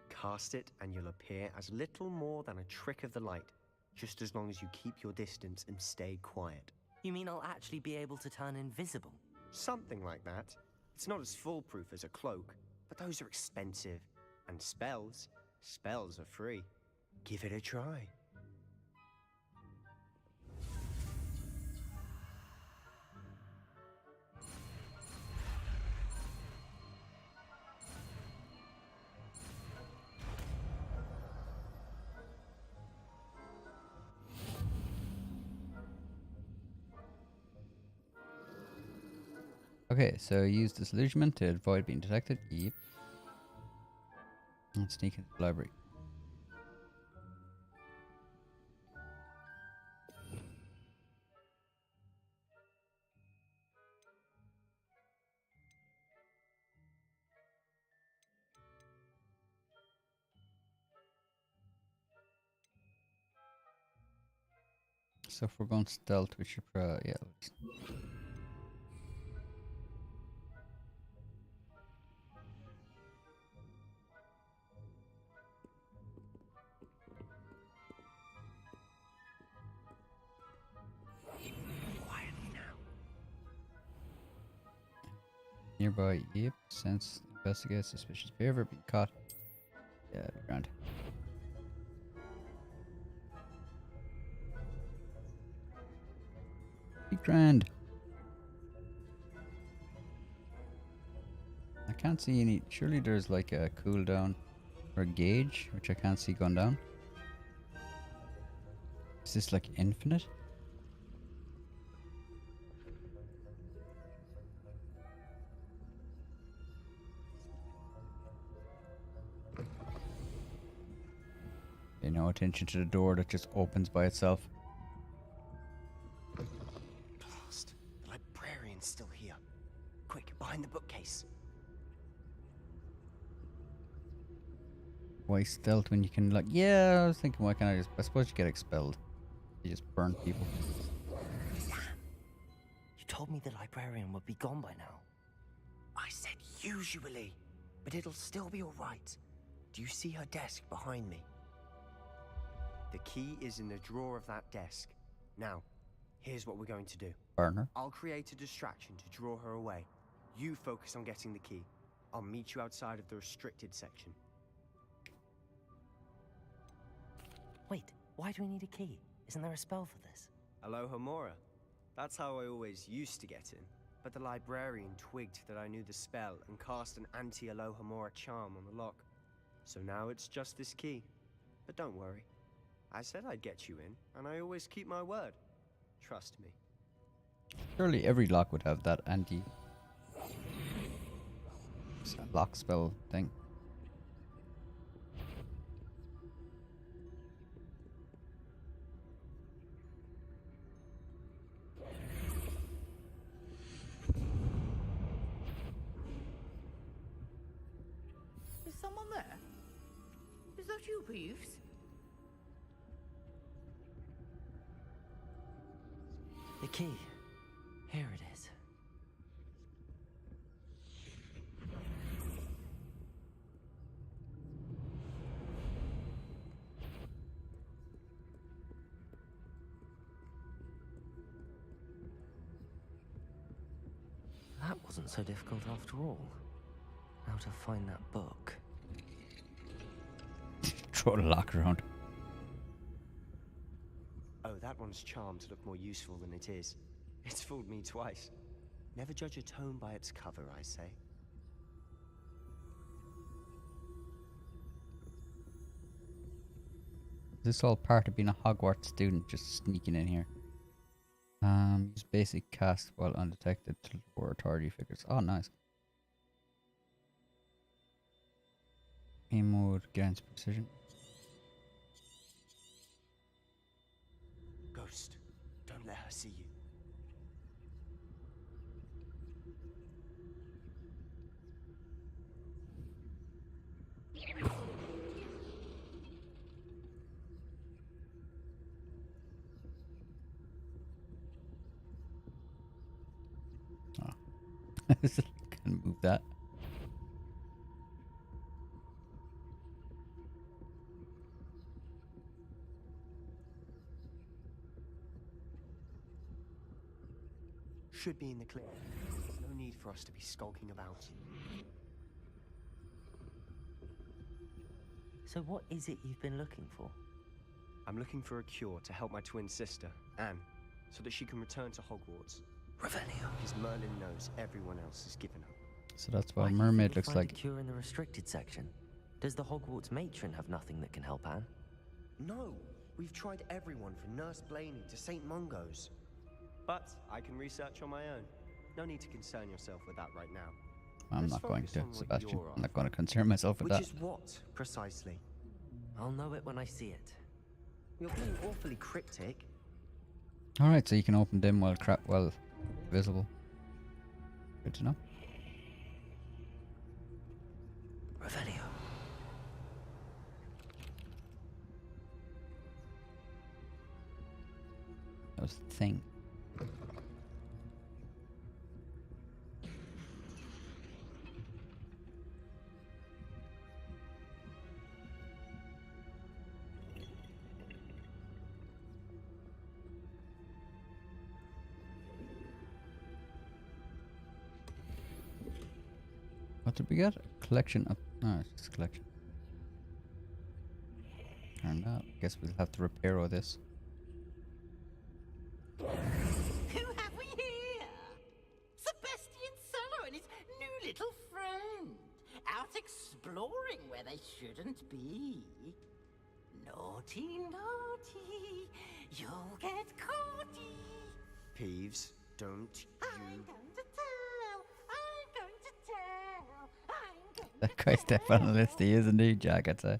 Cast it and you'll appear as little more than a trick of the light, just as long as you keep your distance and stay quiet. You mean I'll actually be able to turn invisible? Something like that. It's not as foolproof as a cloak, but those are expensive. And spells are free. Give it a try. Okay, so use disillusionment to avoid being detected. Yep. And sneak into the library. So if we're going stealth, we should yeah. Quietly now. Nearby, yep. Sense, investigate, suspicious behavior, be caught. Yeah, grand. Be grand. I can't see any. Surely there's like a cooldown or gauge, which I can't see going down. Is this like infinite? Pay no attention to the door that just opens by itself. Blast. The librarian's still here. Quick, behind the bookcase. Why stealth when you can like... Yeah, I was thinking why can't I just... I suppose you get expelled. You just burn people. Sam, you told me the librarian would be gone by now. I said usually, but it'll still be alright. Do you see her desk behind me? The key is in the drawer of that desk. Now, here's what we're going to do. Burn her. I'll create a distraction to draw her away. You focus on getting the key. I'll meet you outside of the restricted section. Wait, why do we need a key? Isn't there a spell for this? Alohomora. That's how I always used to get in. But the librarian twigged that I knew the spell and cast an anti-Alohomora charm on the lock. So now it's just this key. But don't worry. I said I'd get you in, and I always keep my word. Trust me. Surely every lock would have that anti... lock spell thing. Is someone there? Is that you, Peeves? The key. Here it is. That wasn't so difficult after all. Now to find that book. Throw the lock around. Oh, that one's charmed to look more useful than it is. It's fooled me twice. Never judge a tome by its cover, I say. Is this all part of being a Hogwarts student, just sneaking in here? Use basic cast while undetected to lure authority figures. Oh, nice. Aim mode, grants precision. Ghost, don't let her see you. Can move that. Should be in the clear. There's no need for us to be skulking about. So what is it you've been looking for? I'm looking for a cure to help my twin sister, Anne, so that she can return to Hogwarts. Revelio. Because Merlin knows everyone else has given up. So that's what Why a do you mermaid think we'll looks find like. a cure in the restricted section. Does the Hogwarts matron have nothing that can help Anne? No, we've tried everyone from Nurse Blaney to St. Mungo's. But I can research on my own. No need to concern yourself with that right now. I'm Let's not going focus to, on what Sebastian. you're I'm not going to concern myself with Which that. is what, precisely? I'll know it when I see it. You're being awfully cryptic. Alright, so you can open them while visible. Good to know. Revelio. That was the thing. What did we get? A collection of... No, it's just a collection. Turned out. Guess we'll have to repair all this. Who have we here? Sebastian Solo and his new little friend. Out exploring where they shouldn't be. Naughty, naughty. You'll get caughty. Peeves, don't you... I'm going to tell. I'm going to tell. I'm going That guy's definitely on the list. He is indeed, Jack, I'd say.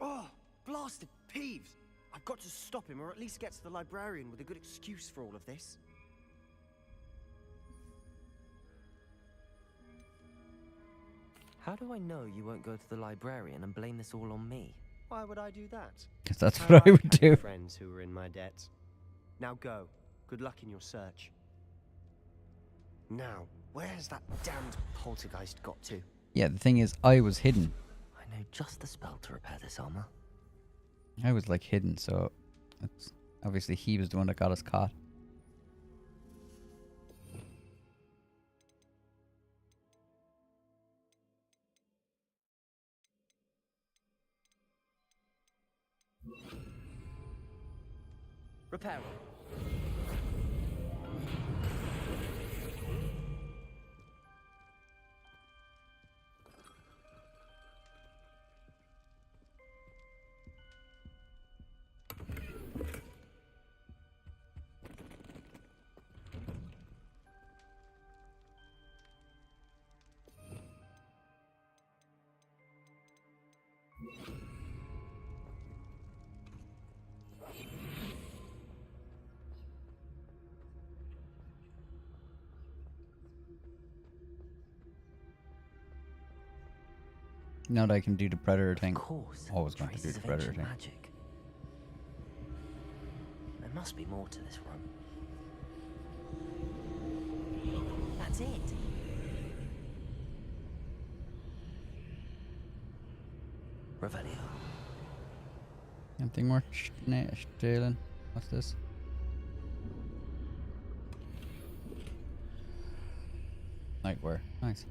Oh, blasted Peeves! I've got to stop him, or at least get to the librarian with a good excuse for all of this. How do I know you won't go to the librarian and blame this all on me? Why would I do that? Because that's what I would had do. Friends who were in my debt. Now go. Good luck in your search. Now, where's that damned poltergeist got to? Yeah, the thing is, I was hidden. I know just the spell to repair this armor. I was like hidden, so it's obviously he was the one that got us caught. Repair. Now that I can do the predator thing. Of course. Always going to do Traces the of predator ancient thing. magic. There must be more to this room. That's it. Revelio. Anything worth stealing? What's this? Nightwear. Nice.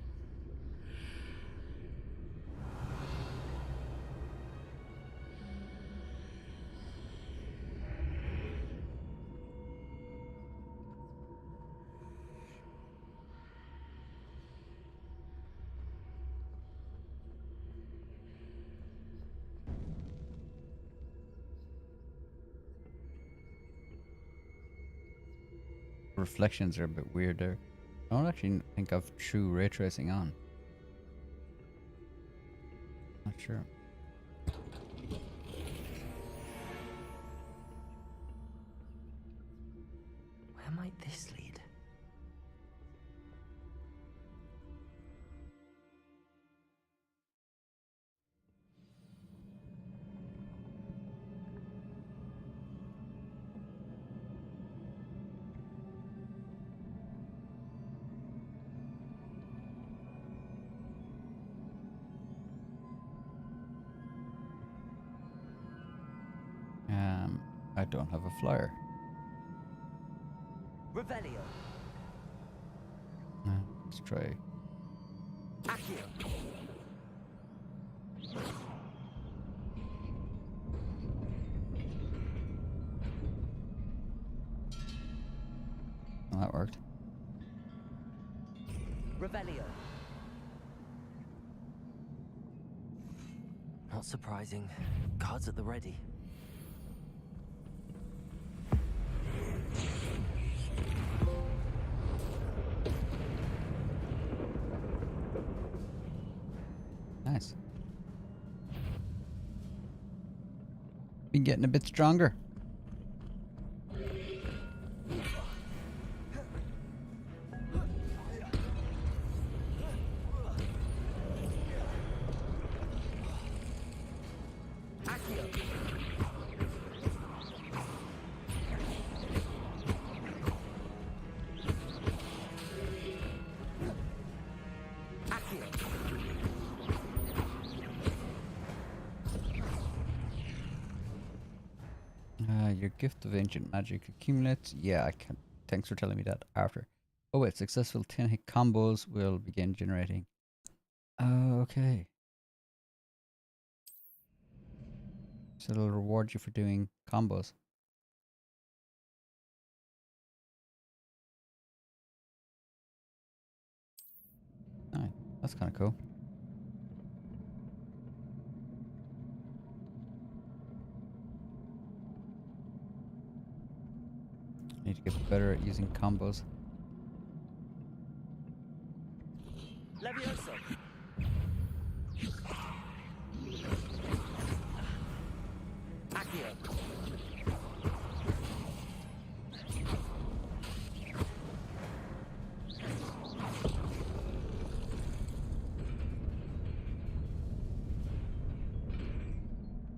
Reflections are a bit weird there. I don't actually think I've true ray tracing on. Not sure. Where might this lead? I don't have a flyer. Revelio. Let's try. Accio. Well, that worked. Revelio. Not surprising. Cards at the ready. Been getting a bit stronger. Your gift of ancient magic accumulates. Yeah, I can. Thanks for telling me that after. Oh wait, successful 10-hit combos will begin generating. Okay. So it'll reward you for doing combos. Alright, that's kind of cool. Need to get better at using combos. Levioso. Accio.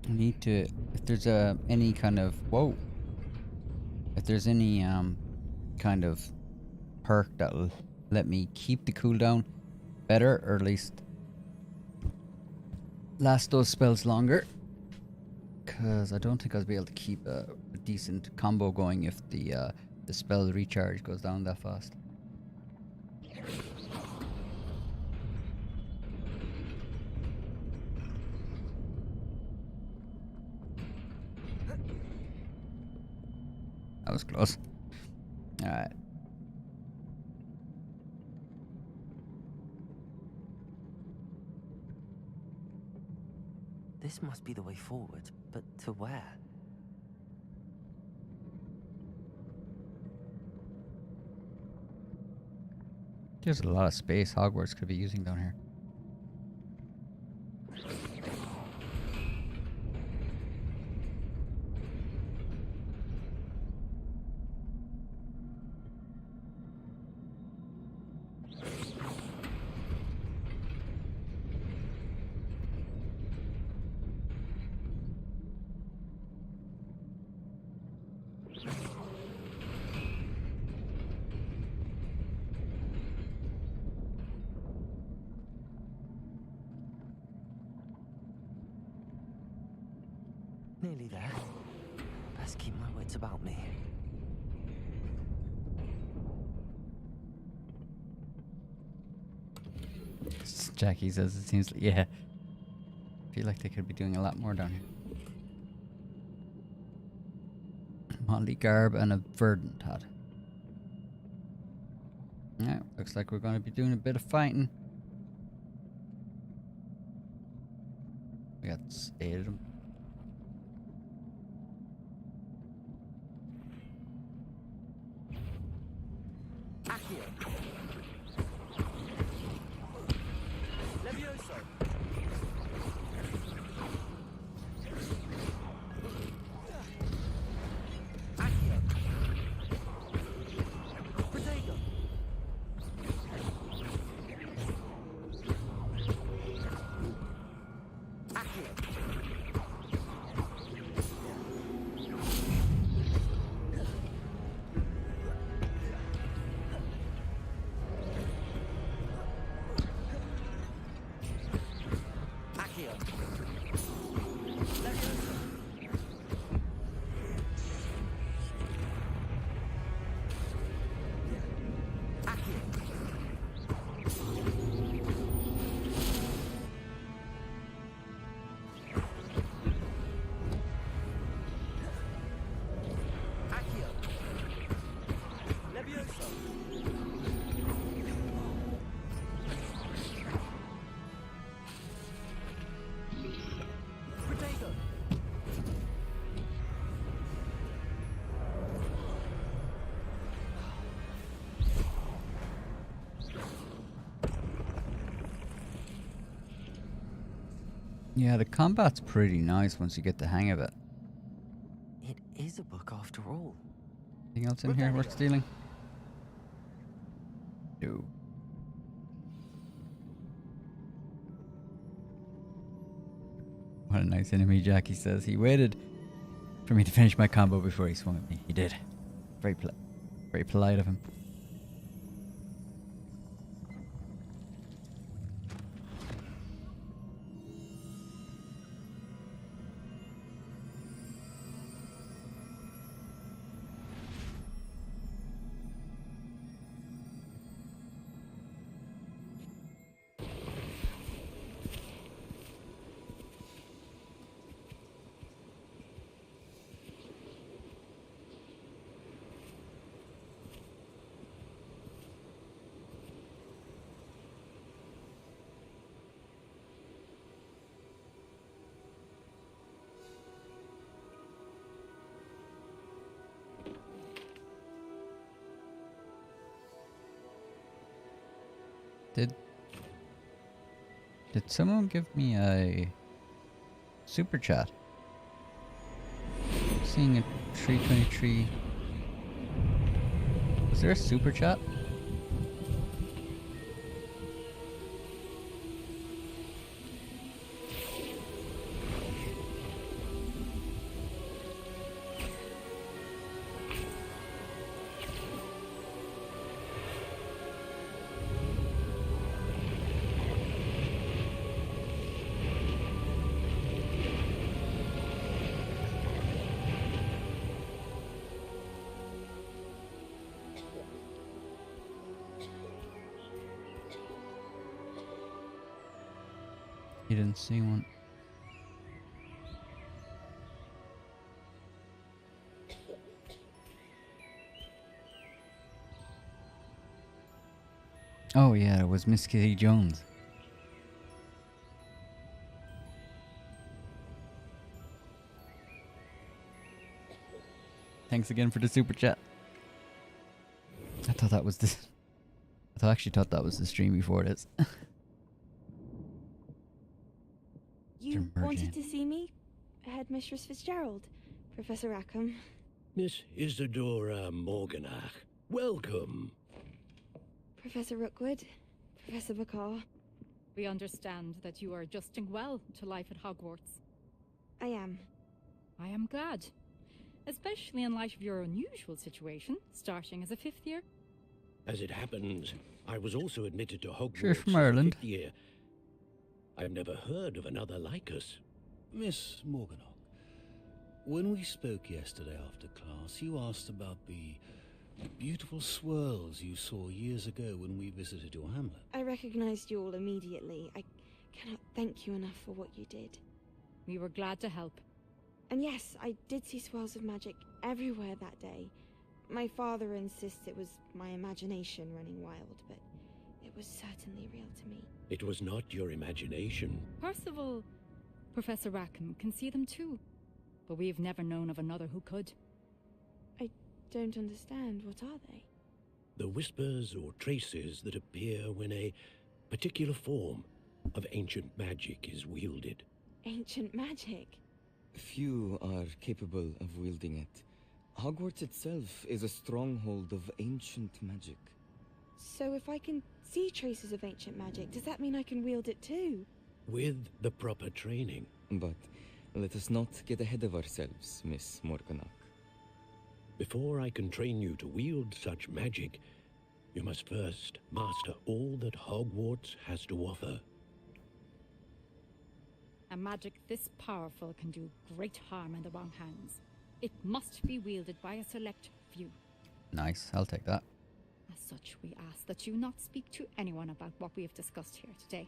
I need to, if there's any kind of, whoa. If there's any kind of perk that'll let me keep the cooldown better, or at least last those spells longer, because I don't think I'll be able to keep a decent combo going if the spell recharge goes down that fast. That was close. Alright. This must be the way forward, but to where? There's a lot of space Hogwarts could be using down here. Nearly there. Best keep my wits about me. Jackie says it seems like, yeah. I feel like they could be doing a lot more down here. Motley garb and a verdant hat. Yeah, looks like we're going to be doing a bit of fighting. We got 8 of them. Yeah, the combat's pretty nice once you get the hang of it. is a book after all. Anything else in here worth stealing? No. What a nice enemy, Jackie says. He waited for me to finish my combo before he swung at me. He did. Very polite of him. Did someone give me a super chat? Seeing a 323. Was there a super chat? You didn't see one. Oh yeah, it was Miss Kitty Jones. Thanks again for the super chat. I thought that was the... I actually thought that was the stream before this. You wanted to see me? Headmistress Fitzgerald, Professor Rackham. Miss Isadora Morganach, welcome. Professor Rookwood, Professor Bakar. We understand that you are adjusting well to life at Hogwarts. I am. I am glad. Especially in light of your unusual situation, starting as a 5th year. As it happens, I was also admitted to Hogwarts Sure, from Ireland. as a 5th year. I've never heard of another like us. Miss Morganach, when we spoke yesterday after class, you asked about the beautiful swirls you saw years ago when we visited your hamlet. I recognized you all immediately. I cannot thank you enough for what you did. We were glad to help. And yes, I did see swirls of magic everywhere that day. My father insists it was my imagination running wild, but it was certainly real to me. It was not your imagination. Percival, Professor Rackham can see them too. But we've never known of another who could. I don't understand. What are they? The whispers or traces that appear when a particular form of ancient magic is wielded. Ancient magic? Few are capable of wielding it. Hogwarts itself is a stronghold of ancient magic. So if I can see traces of ancient magic, does that mean I can wield it too? With the proper training. But let us not get ahead of ourselves, Miss Morganach. Before I can train you to wield such magic, you must first master all that Hogwarts has to offer. A magic this powerful can do great harm in the wrong hands. It must be wielded by a select few. Nice, I'll take that. As such, we ask that you not speak to anyone about what we have discussed here today.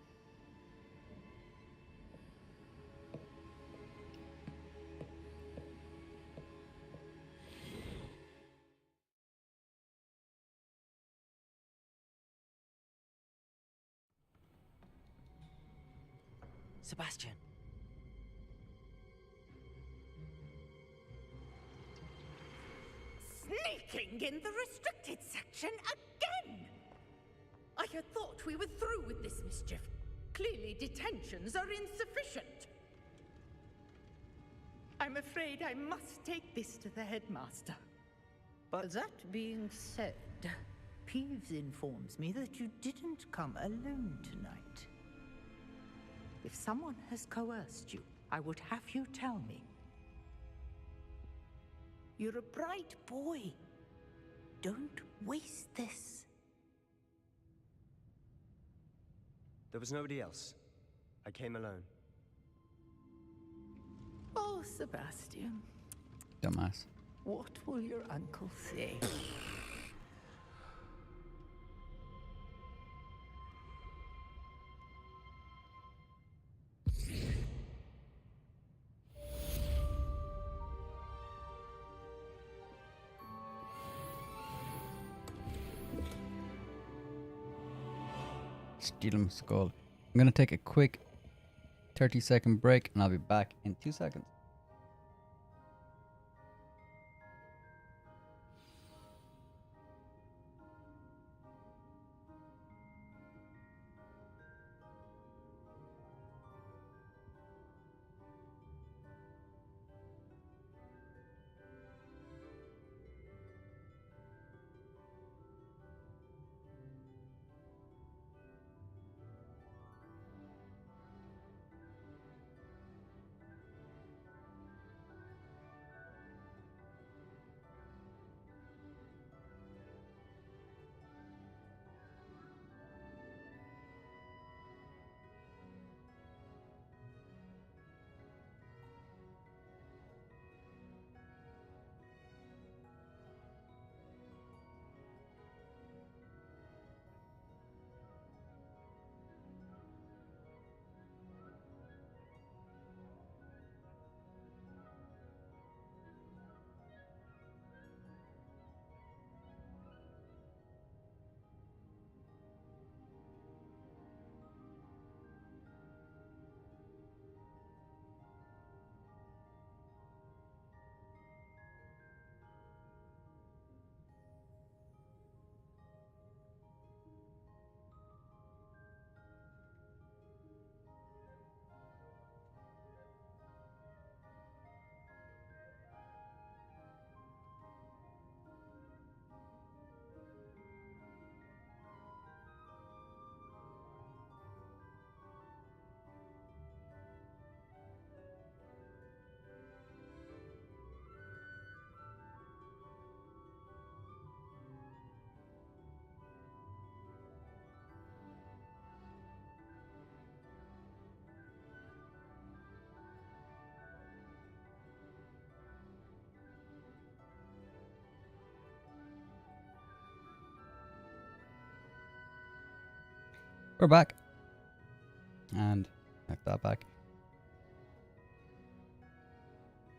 Sebastian. Sneaking in the restricted section again! I had thought we were through with this mischief. Clearly detentions are insufficient. I'm afraid I must take this to the headmaster. But that being said, Peeves informs me that you didn't come alone tonight. If someone has coerced you, I would have you tell me. You're a bright boy. Don't waste this. There was nobody else. I came alone. Oh, Sebastian. Dumbass. What will your uncle say? Steal him skull. I'm gonna take a quick 30-second break and I'll be back in 2 seconds. We're back. And knock that back.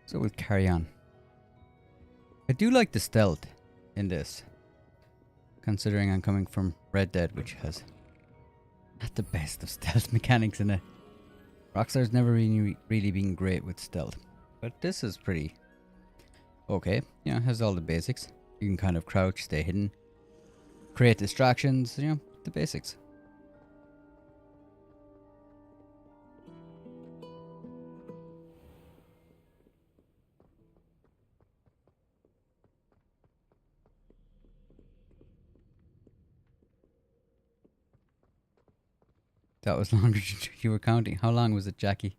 So we'll carry on. I do like the stealth in this. Considering I'm coming from Red Dead, which has not the best of stealth mechanics in it. Rockstar's never really been great with stealth. But this is pretty okay. You know, it has all the basics. You can kind of crouch, stay hidden, create distractions, you know, the basics. That was longer than you were counting. How long was it, Jackie?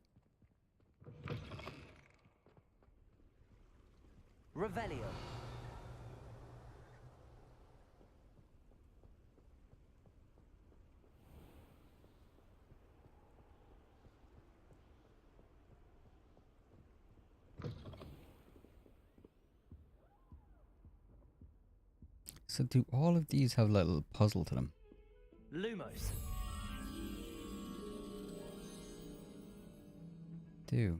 Revelio. So do all of these have like a little puzzle to them? Lumos. Do.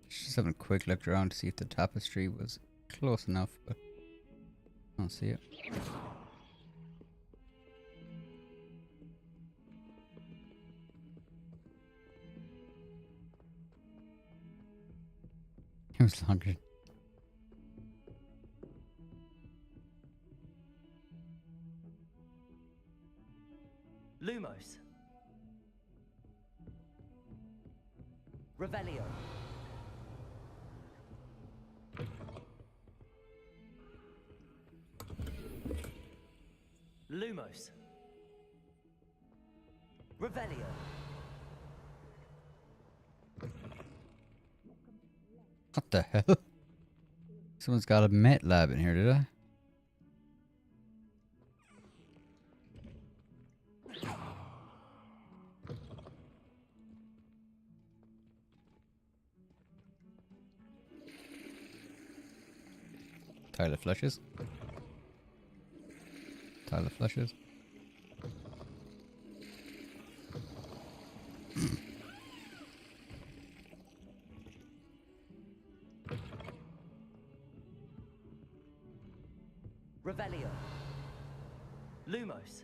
Just having a quick look around to see if the tapestry was close enough, but I don't see it. It was longer. Lumos. Revelio. Lumos. Revelio. What the hell? Someone's got a met lab in here, did I? Tile of flushes. Tile of flushes. Revelio. Lumos.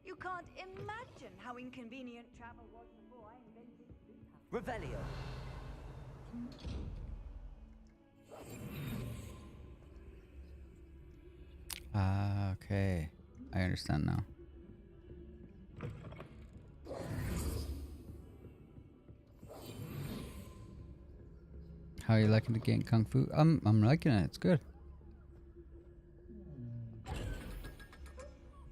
You can't imagine how inconvenient travel was before I invented sleep. Revelio. Ah, okay. I understand now. How are you liking the game, Kung Fu? I'm liking it. It's good.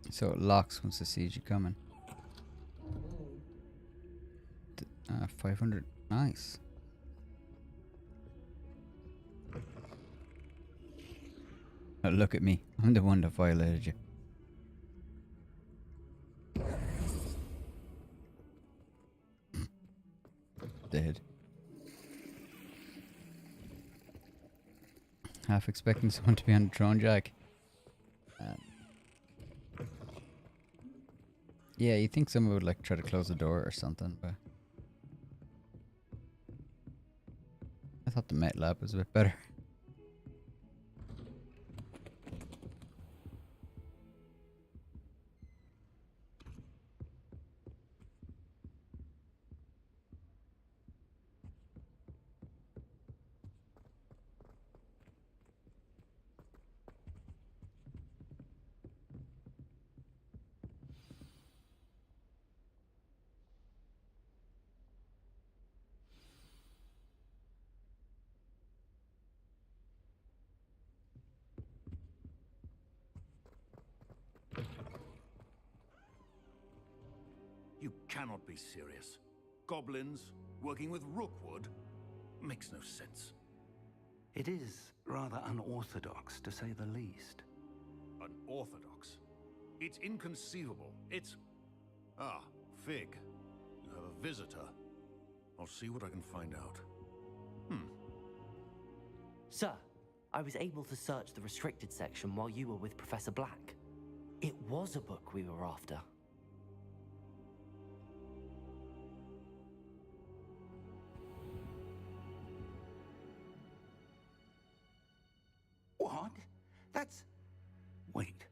So it locks once it sees you coming. 500. Nice. Oh, look at me. I'm the one that violated you. Dead. Half expecting someone to be on the drone jack. Yeah, you think someone would like try to close the door or something, but I thought the Met Lab was a bit better. You cannot be serious. Goblins working with Rookwood makes no sense. It is rather unorthodox, to say the least. Unorthodox? It's inconceivable. It's... Ah, Fig. You have a visitor. I'll see what I can find out. Sir, I was able to search the restricted section while you were with Professor Black. It was a book we were after. What? That's... Wait.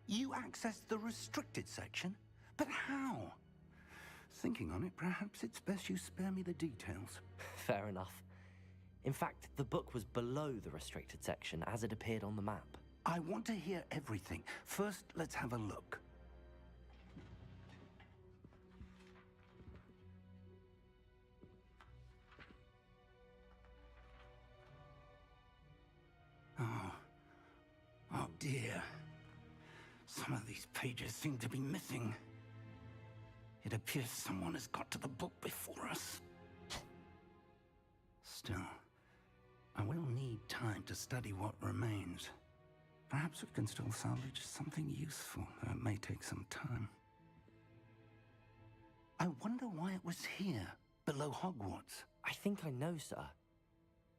You accessed the restricted section? But how? Thinking on it, perhaps it's best you spare me the details. Fair enough. In fact, the book was below the restricted section as it appeared on the map. I want to hear everything. First, let's have a look. Oh dear. Some of these pages seem to be missing. It appears someone has got to the book before us. Still, I will need time to study what remains. Perhaps we can still salvage something useful, though it may take some time. I wonder why it was here, below Hogwarts. I think I know, sir.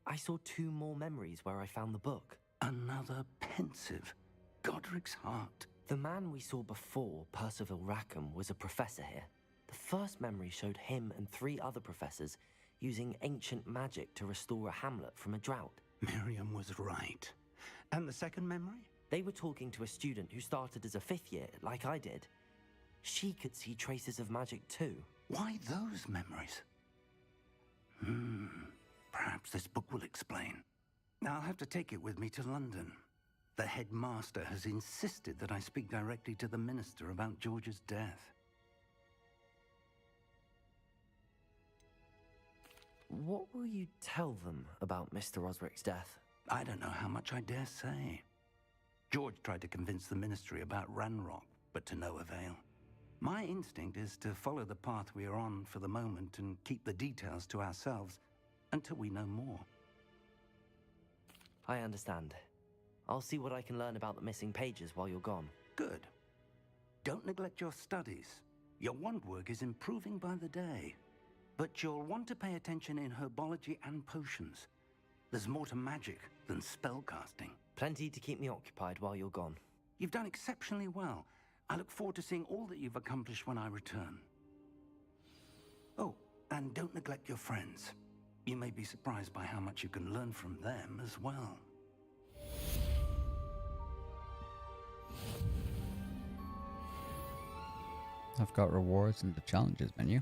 I saw 2 more memories where I found the book. Another pensive. Godric's heart. The man we saw before, Percival Rackham, was a professor here. The first memory showed him and 3 other professors using ancient magic to restore a hamlet from a drought. Miriam was right. And the second memory? They were talking to a student who started as a 5th year, like I did. She could see traces of magic too. Why those memories? Perhaps this book will explain. I'll have to take it with me to London. The headmaster has insisted that I speak directly to the minister about George's death. What will you tell them about Mr. Osric's death? I don't know how much I dare say. George tried to convince the ministry about Ranrock, but to no avail. My instinct is to follow the path we are on for the moment and keep the details to ourselves until we know more. I understand. I'll see what I can learn about the missing pages while you're gone. Good. Don't neglect your studies. Your wand work is improving by the day. But you'll want to pay attention in herbology and potions. There's more to magic than spellcasting. Plenty to keep me occupied while you're gone. You've done exceptionally well. I look forward to seeing all that you've accomplished when I return. Oh, and don't neglect your friends. You may be surprised by how much you can learn from them as well. I've got rewards in the challenges menu.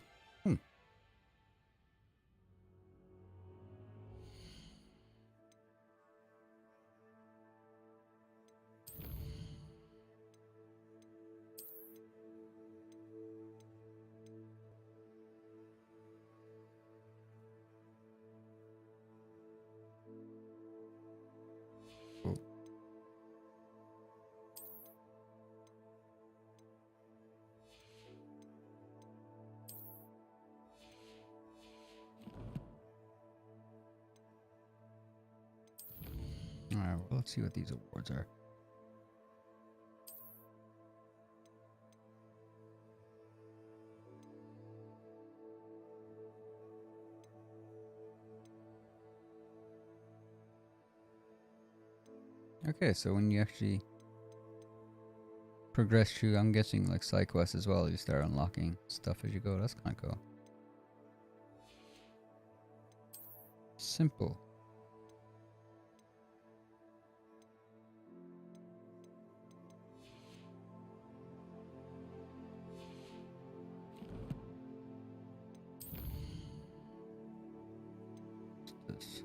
Alright, well, let's see what these awards are. Okay, so when you actually progress through, I'm guessing like side quests as well, you start unlocking stuff as you go. That's kind of cool. Simple. What's this?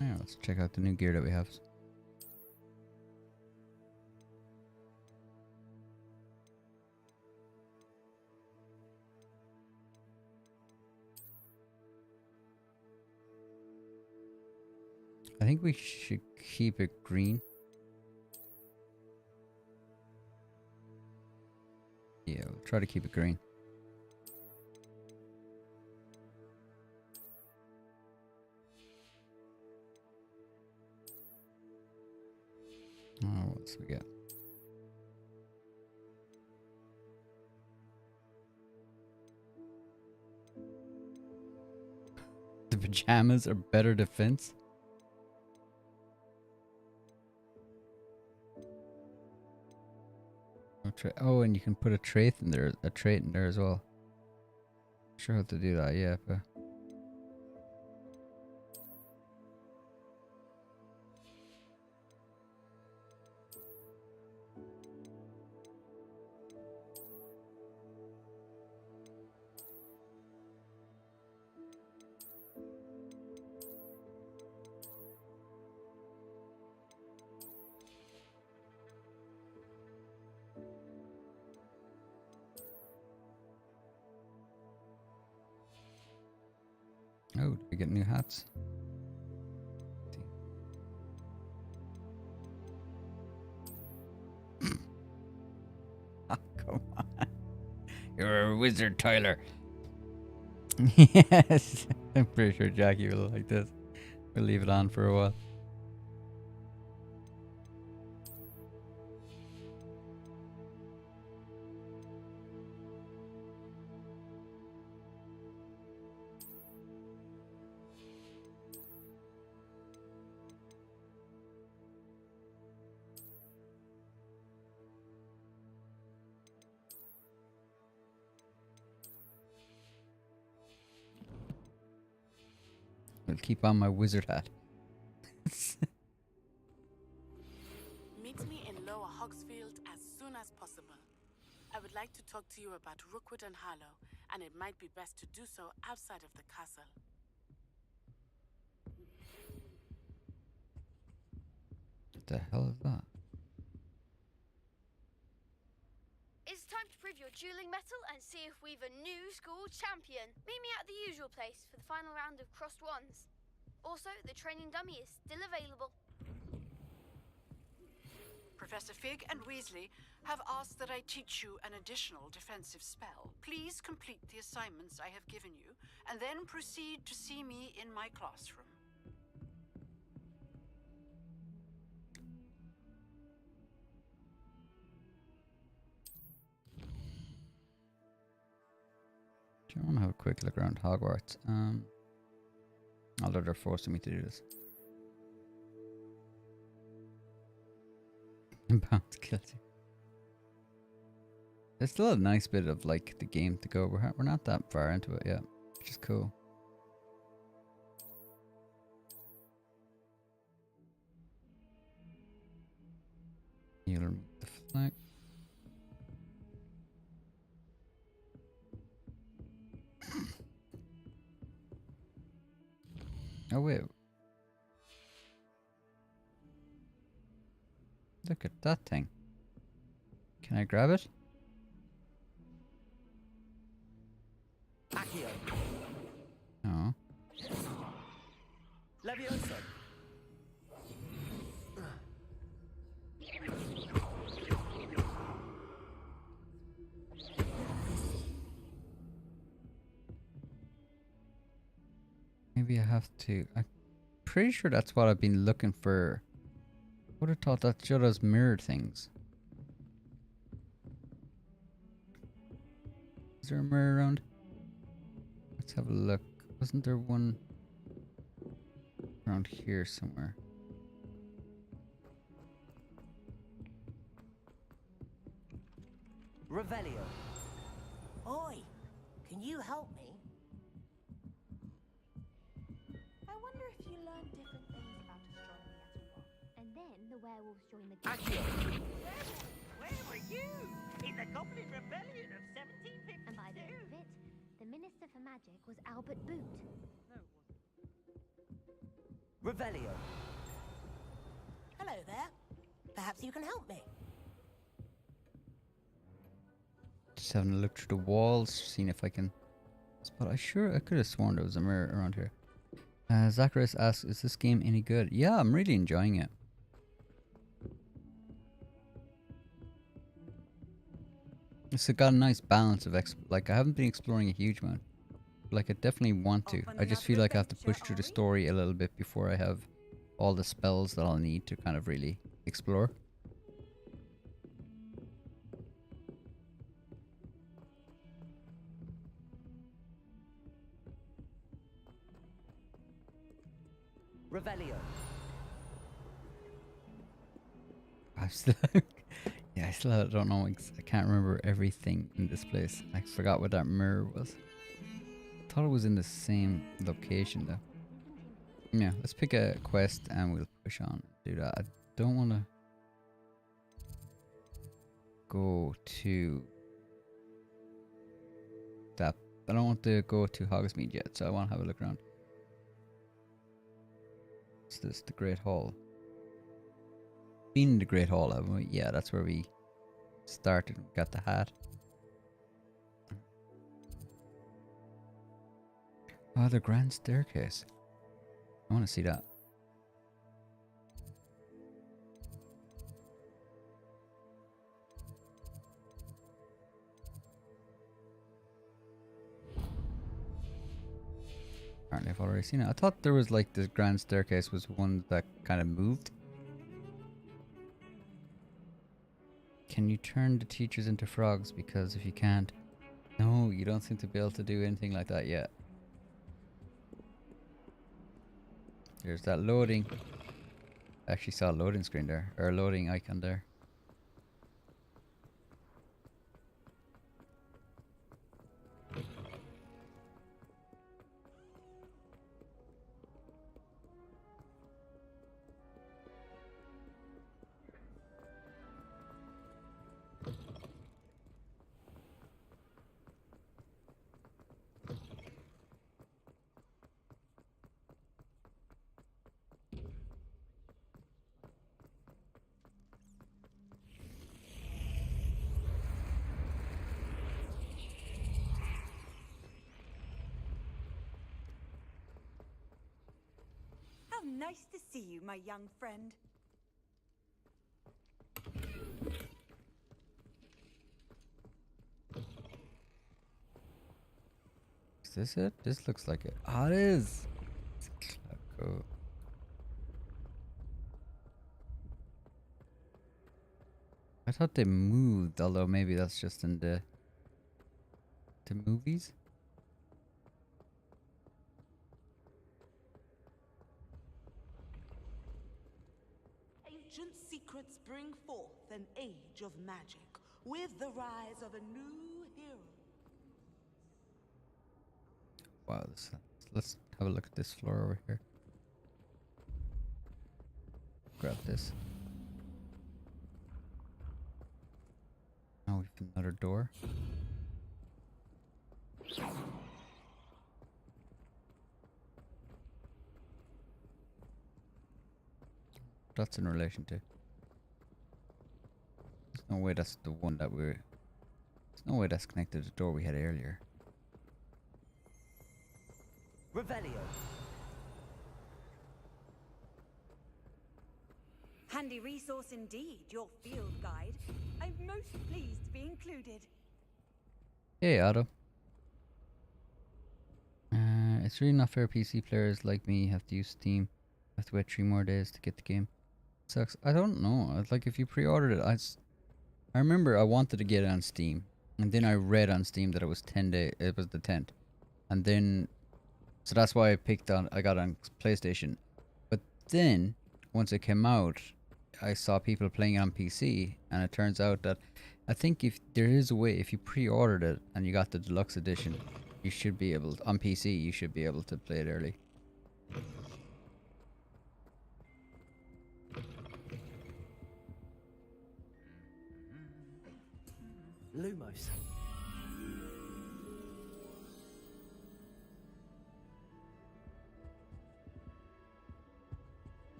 Yeah, let's check out the new gear that we have. I think we should keep it green. Yeah, we'll try to keep it green. Oh, what else we got? The pajamas are better defense. Oh, and you can put a trait in there as well. Not sure how to do that, yeah, but oh, did we get new hats? Oh, come on. You're a wizard, Tyler. Yes. I'm pretty sure Jackie will like this. We'll leave it on for a while. I'll keep on my wizard hat. Meet me in Lower Hogsfield as soon as possible. I would like to talk to you about Rookwood and Harlow, and it might be best to do so outside of the castle. What the hell is that? It's time to prove your dueling mettle and see if we've a new school champion. Meet me at the usual place for the final round of crossed wands. Also, the training dummy is still available. Professor Fig and Weasley have asked that I teach you an additional defensive spell. Please complete the assignments I have given you, and then proceed to see me in my classroom. Do you want to have a quick look around Hogwarts? Although they're forcing me to do this. I'm bound to kill you. There's still a nice bit of like the game to go. We're not that far into it yet, which is cool. You'll remove the flag. Oh wait. Look at that thing. Can I grab it? Accio. No. Levioso. Maybe I have to. I'm pretty sure that's what I've been looking for. Would have thought that showed us mirrored things. Is there a mirror around? Let's have a look. Wasn't there one around here somewhere? Revelio. Oi, can you help me? I wonder if you learned different things about astronomy at all. And then the werewolves join the Accio. Where were you? In the Goblin Rebellion of 1752? And by the end of it, the Minister for Magic was Albert Boot. Revelio. Hello there. Perhaps you can help me. Just having a look through the walls, seeing if I can spot. I could have sworn there was a mirror around here. Zacharias asks, "Is this game any good?" Yeah, I'm really enjoying it. It's got a nice balance of like I haven't been exploring a huge amount. Like I definitely want to. I just feel like I have to push through the story a little bit before I have all the spells that I'll need to kind of really explore. Revelio. I still, yeah, I still don't know. I can't remember everything in this place. I forgot what that mirror was. I thought it was in the same location though. Yeah, let's pick a quest and we'll push on and do that. I don't want to go to that. I don't want to go to Hogsmeade yet, so I want to have a look around. What's this? The Great Hall. Been in the Great Hall, haven't we? Yeah, that's where we started. Got the hat. Oh, the Grand Staircase. I want to see that. Apparently I've already seen it. I thought there was like the Grand Staircase was one that kind of moved. Can you turn the teachers into frogs? Because if you can't... No, you don't seem to be able to do anything like that yet. There's that loading. I actually saw a loading screen there. Or a loading icon there. Nice to see you, my young friend. Is this it? This looks like it. Oh, it is. Cool. I thought they moved, although maybe that's just in the movies. Ancient secrets bring forth an age of magic with the rise of a new hero. Wow, let's have a look at this floor over here. Grab this. Now we have another door. That's in relation to. There's no way that's the one that we're. There's no way that's connected to the door we had earlier. Revelio. Handy resource indeed, your field guide. I'm most pleased to be included. Hey, Otto. It's really not fair. PC players like me have to use Steam. Have to wait 3 more days to get the game. Sucks. I don't know. It's like if you pre-ordered it, I remember I wanted to get it on Steam, and then I read on Steam that it was 10 day. It was the 10th, and then so that's why I got on PlayStation. But then once it came out, I saw people playing it on PC, and it turns out that I think if there is a way, if you pre-ordered it and you got the deluxe edition, you should be able to, on PC. You should be able to play it early. Lumos.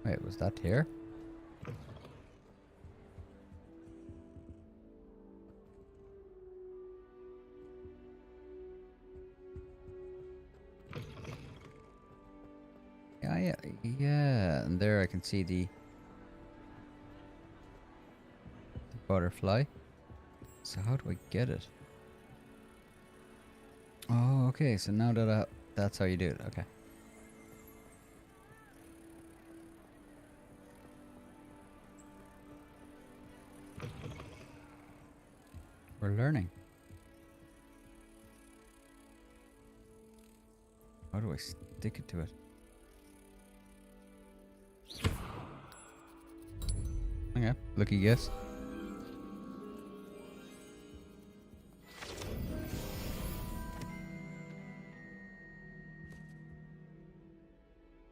Wait, was that here? Yeah, and there I can see the butterfly. So how do I get it? Oh, okay, so now that that's how you do it, okay. We're learning. How do I stick it to it? Okay, lucky guess.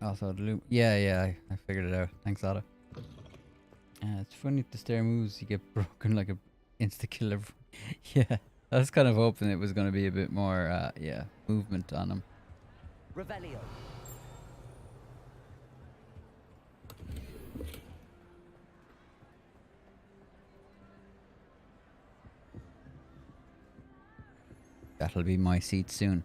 Also, yeah, I figured it out. Thanks, Otto. It's funny if the stair moves, you get broken like a insta-killer. Yeah, I was kind of hoping it was going to be a bit more, yeah, movement on them. Revelio. That'll be my seat soon.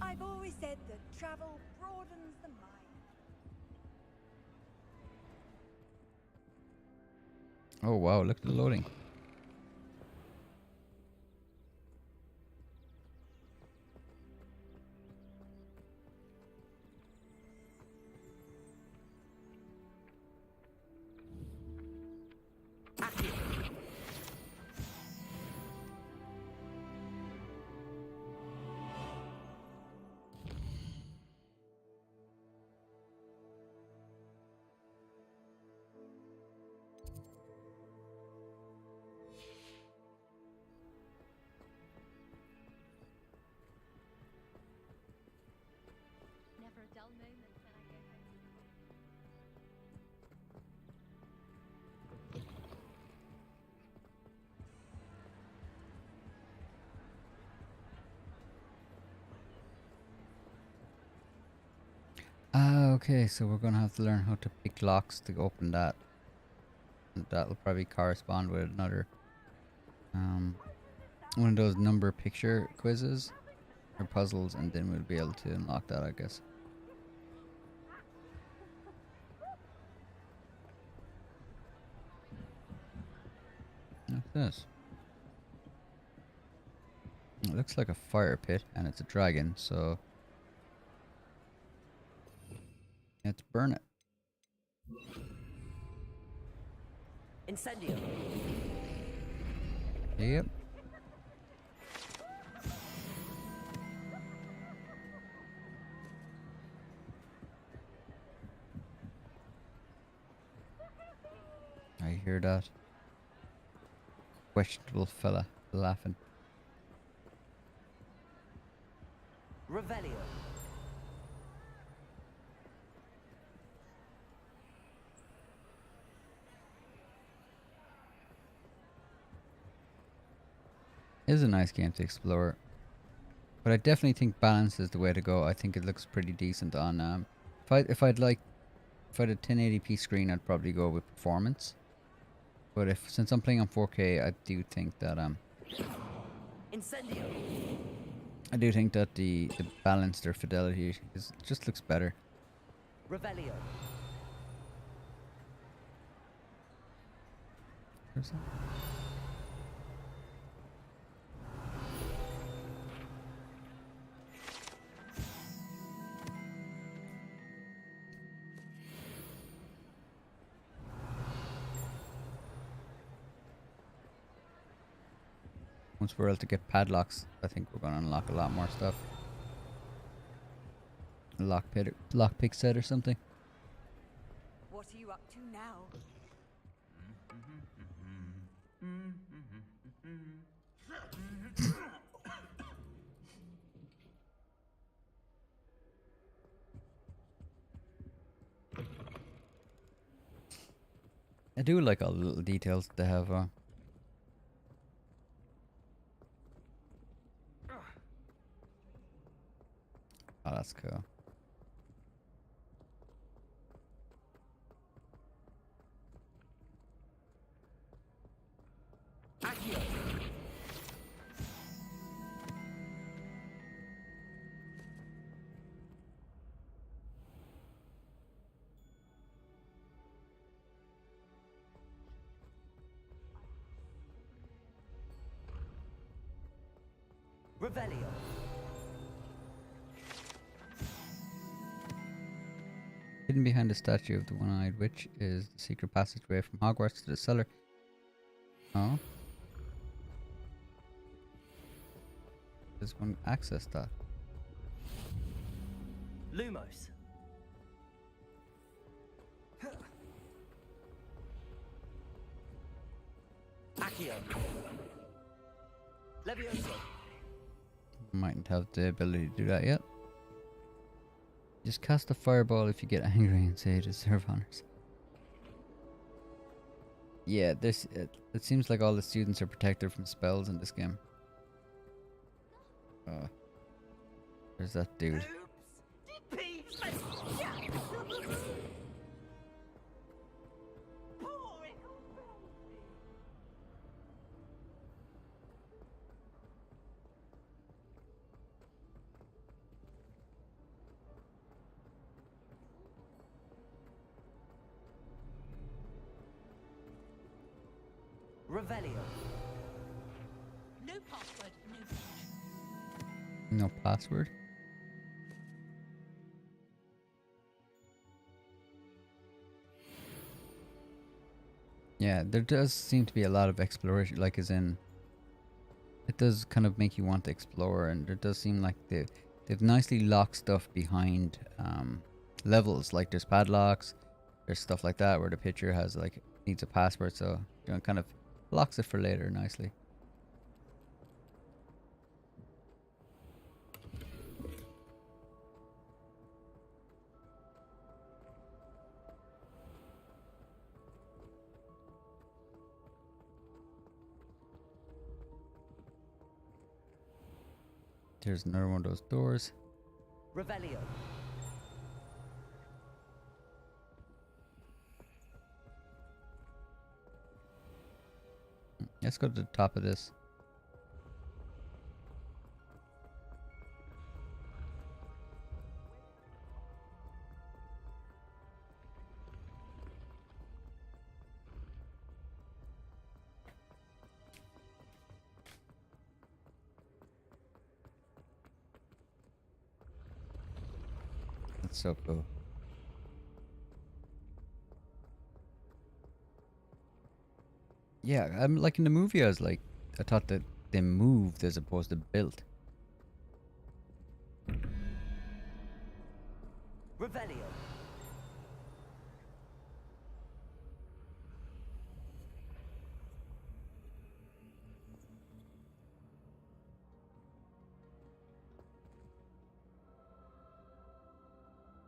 I've always said that travel broadens the mind. Oh wow, look at the loading. Okay, so we're gonna have to learn how to pick locks to open that. And that'll probably correspond with another one of those number picture quizzes or puzzles, and then we'll be able to unlock that, I guess. What's this? It looks like a fire pit, and it's a dragon, so let's burn it. Incendio. Yep. I hear that. Questionable fella laughing. Revelio. It is a nice game to explore, but I definitely think balance is the way to go. I think it looks pretty decent on if I had a 1080p screen, I'd probably go with performance. But since I'm playing on 4K, I do think that Incendio. I do think that the balance, their fidelity just looks better. Revelio. Where's that? Once we're able to get padlocks, I think we're going to unlock a lot more stuff. A lockpick set or something. What are you up to now? I do like all the little details they have. Oh, that's cool. Revelio. Hidden behind the statue of the one-eyed witch is the secret passageway from Hogwarts to the cellar. Oh. Does one access that? Lumos. Accio. Levioso. Mightn't have the ability to do that yet. Just cast a fireball if you get angry and say deserve honors. Yeah, it seems like all the students are protected from spells in this game. There's that dude. Revelio. No password, no page. No password. Yeah, there does seem to be a lot of exploration, like as in, it does kind of make you want to explore, and it does seem like they've nicely locked stuff behind levels, like there's padlocks, there's stuff like that where the picture has needs a password, so you know, kind of locks it for later nicely. There's another one of those doors. Revelio. Let's go to the top of this. That's so cool. Yeah, I'm like in the movie. I thought that they moved as opposed to built. Revelio.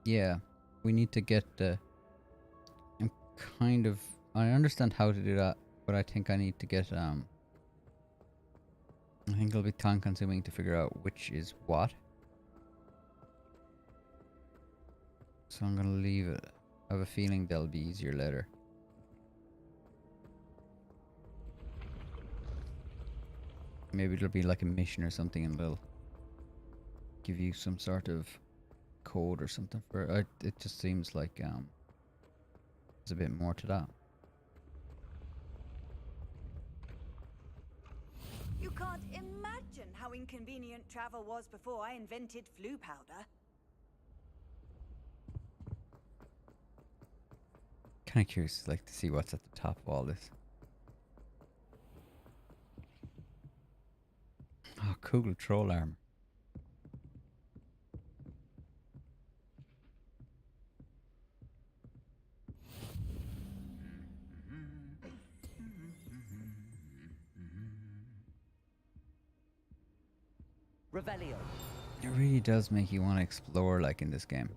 Yeah, we need to get I'm kind of... I understand how to do that, but I think I need to get I think it'll be time consuming to figure out which is what. So I'm gonna leave it. I have a feeling they'll be easier later. Maybe it'll be like a mission or something and they'll give you some sort of code or something for it. It just seems like there's a bit more to that. You can't imagine how inconvenient travel was before I invented flu powder. Kind of curious, like, to see what's at the top of all this. Oh, cool troll armor. Revelio. It really does make you want to explore, like in this game.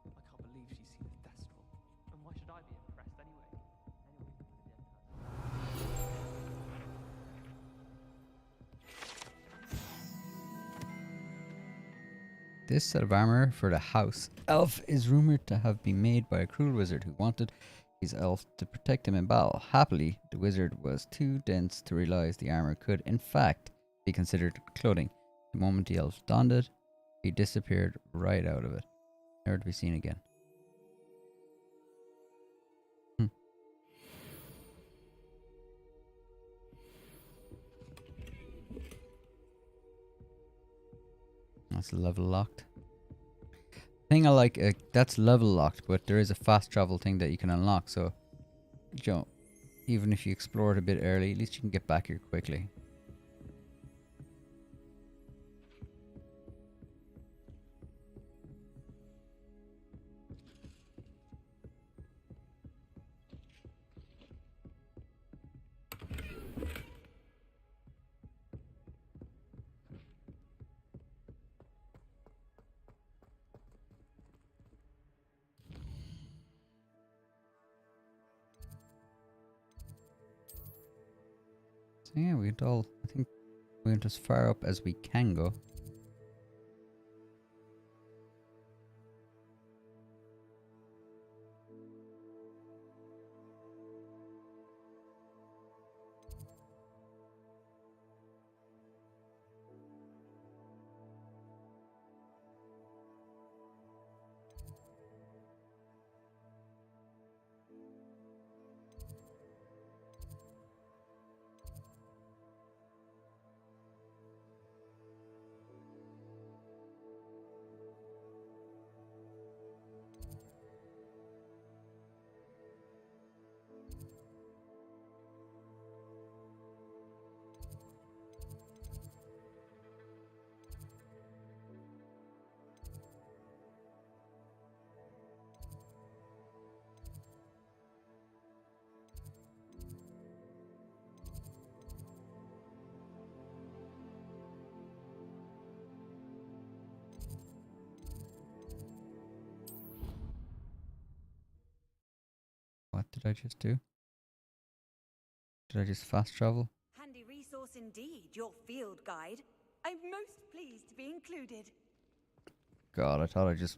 I can't believe she's seen a Thestral. And why should I be impressed anyway? This set of armor for the house elf is rumored to have been made by a cruel wizard who wanted his elf to protect him in battle. Happily, the wizard was too dense to realize the armor could, in fact, be considered clothing. The moment the elf donned it, he disappeared right out of it, never to be seen again. That's level locked. Thing I like, that's level locked, but there is a fast travel thing that you can unlock, so, you know, even if you explore it a bit early, at least you can get back here quickly. So yeah, we went all, I think we went as far up as we can go. What did I just do? Did I just fast travel? Handy resource indeed, your field guide. I'm most pleased to be included. God, I thought I just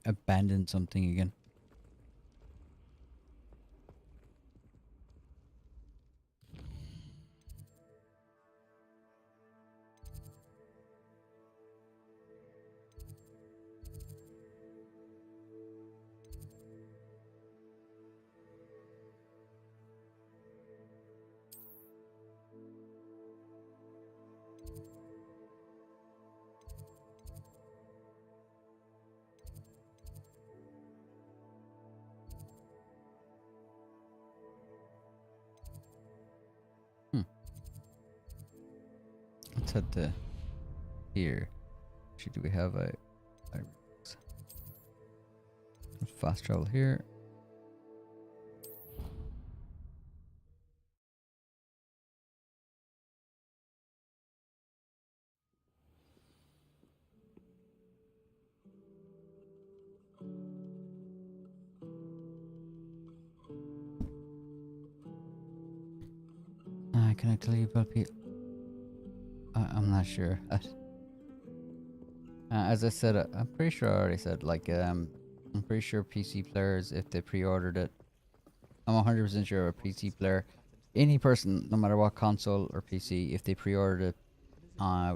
abandoned something again. Let's head to here. Actually, do we have a fast travel here? Can I tell you about people? I'm not sure. As I said, I'm pretty sure I already said, like, I'm pretty sure PC players, if they pre-ordered it, I'm 100% sure a PC player, any person, no matter what console or PC, if they pre-ordered it,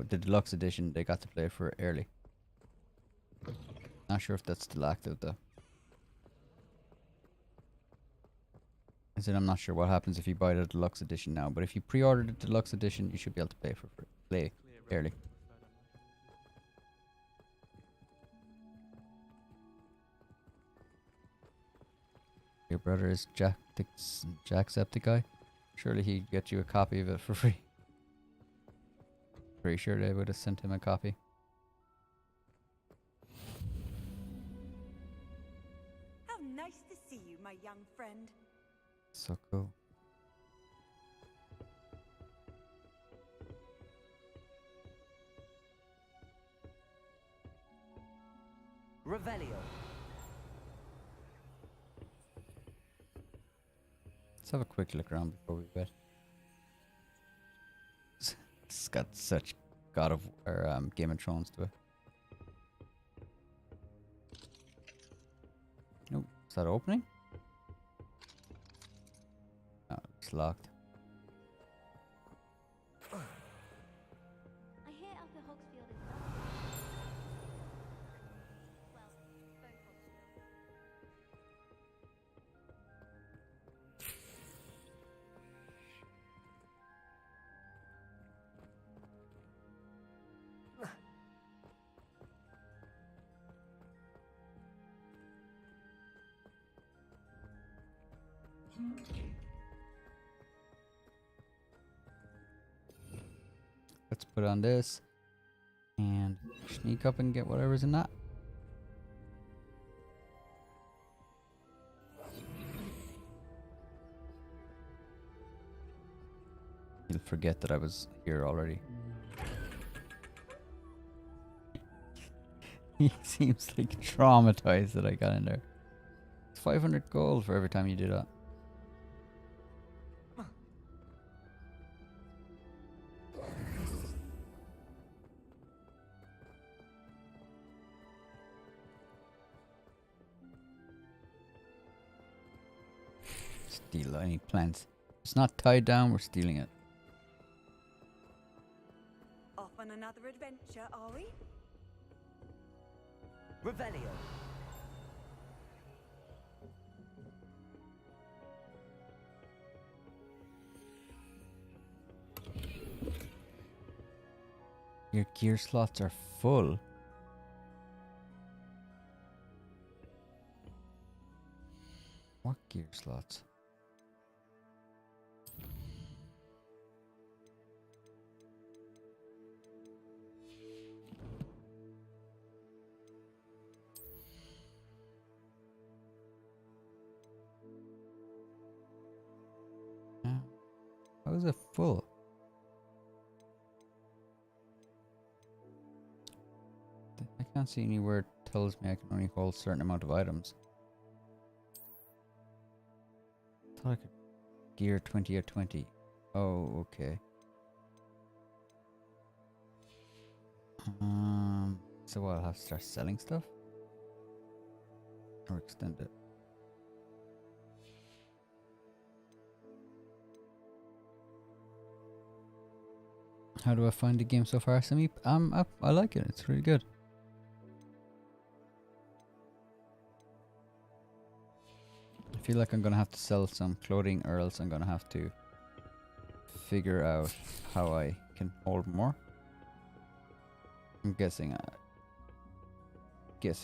the deluxe edition, they got to play it for early. Not sure if that's still active though. I said I'm not sure what happens if you buy the deluxe edition now, but if you pre-ordered the deluxe edition, you should be able to play early. Your brother is Jacksepticeye. Surely he'd get you a copy of it for free. Pretty sure they would have sent him a copy. How nice to see you, my young friend. So cool. Revelio. Let's have a quick look around before we bed. It's got such God of or Game of Thrones to it. Nope, is that opening? No, it's locked. I hear Upper Hogsfield is well, both Hogsfield. Let's put on this and sneak up and get whatever's in that. He'll forget that I was here already. He seems like traumatized that I got in there. It's 500 gold for every time you do that. Steal any plants. It's not tied down, we're stealing it. Off on another adventure, are we? Revelio. Your gear slots are full. What gear slots? How is it full? I can't see anywhere it tells me I can only hold a certain amount of items. I thought I could gear 20 or 20. Oh, okay. So I'll have to start selling stuff? Or extend it. How do I find the game so far, Simi? I like it. It's really good. I feel like I'm gonna have to sell some clothing, or else I'm gonna have to figure out how I can hold more. I'm guessing